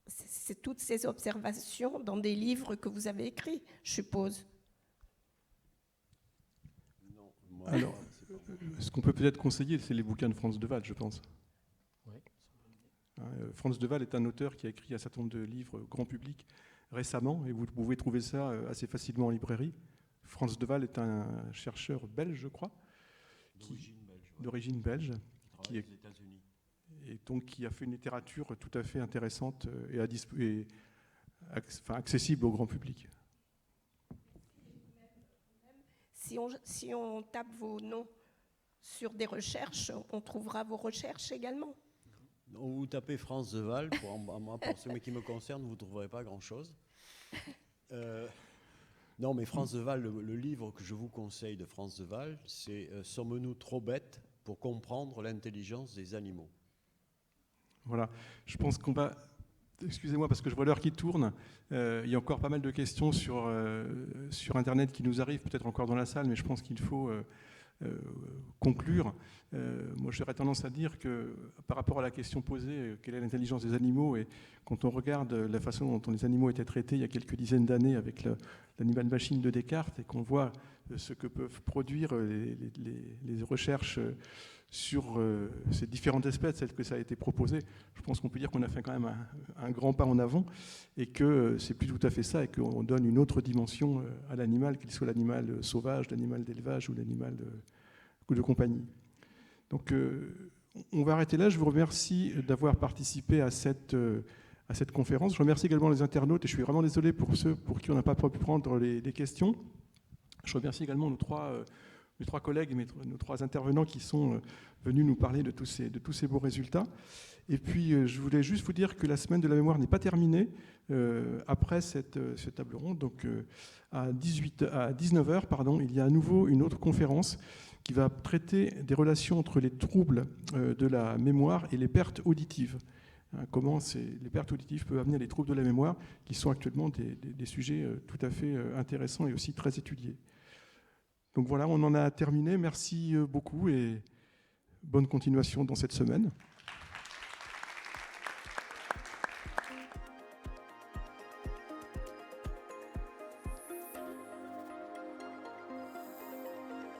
C'est toutes ces observations dans des livres que vous avez écrits, je suppose.
Non, moi,
alors, ce qu'on peut peut-être conseiller, c'est les bouquins de Frans de Waal, je pense.
Oui.
Frans de Waal est un auteur qui a écrit un certain nombre de livres grand public récemment, et vous pouvez trouver ça assez facilement en librairie. Frans de Waal est un chercheur belge, je crois, d'origine belge, qui est aux États-Unis. Et donc qui a fait une littérature tout à fait intéressante et accessible au grand public.
Si on tape vos noms sur des recherches, on trouvera vos recherches également.
Vous tapez Frans de Waal, pour ce qui me concerne, vous ne trouverez pas grand-chose. Non, mais Frans de Waal, le livre que je vous conseille de Frans de Waal, c'est « Sommes-nous trop bêtes pour comprendre l'intelligence des animaux ?»
Voilà, je pense qu'on va... Excusez-moi parce que je vois l'heure qui tourne. Il y a encore pas mal de questions sur Internet qui nous arrivent, peut-être encore dans la salle, mais je pense qu'il faut conclure. Moi, j'aurais tendance à dire que par rapport à la question posée, quelle est l'intelligence des animaux, et quand on regarde la façon dont les animaux étaient traités il y a quelques dizaines d'années avec l'animal machine de Descartes, et qu'on voit ce que peuvent produire les recherches sur ces différentes espèces, celles que ça a été proposé, je pense qu'on peut dire qu'on a fait quand même un grand pas en avant, et que c'est plus tout à fait ça, et qu'on donne une autre dimension à l'animal, qu'il soit l'animal sauvage, l'animal d'élevage ou l'animal de compagnie. Donc on va arrêter là. Je vous remercie d'avoir participé à cette conférence. Je remercie également les internautes, et je suis vraiment désolé pour ceux pour qui on n'a pas pu prendre les questions. Je remercie également mes trois collègues, nos trois intervenants qui sont venus nous parler de tous ces beaux résultats. Et puis, je voulais juste vous dire que la semaine de la mémoire n'est pas terminée après cette table ronde. Donc, à 19h, il y a à nouveau une autre conférence qui va traiter des relations entre les troubles de la mémoire et les pertes auditives. Comment les pertes auditives peuvent amener à des troubles de la mémoire, qui sont actuellement des sujets tout à fait intéressants et aussi très étudiés. Donc voilà, on en a terminé. Merci beaucoup et bonne continuation dans cette semaine.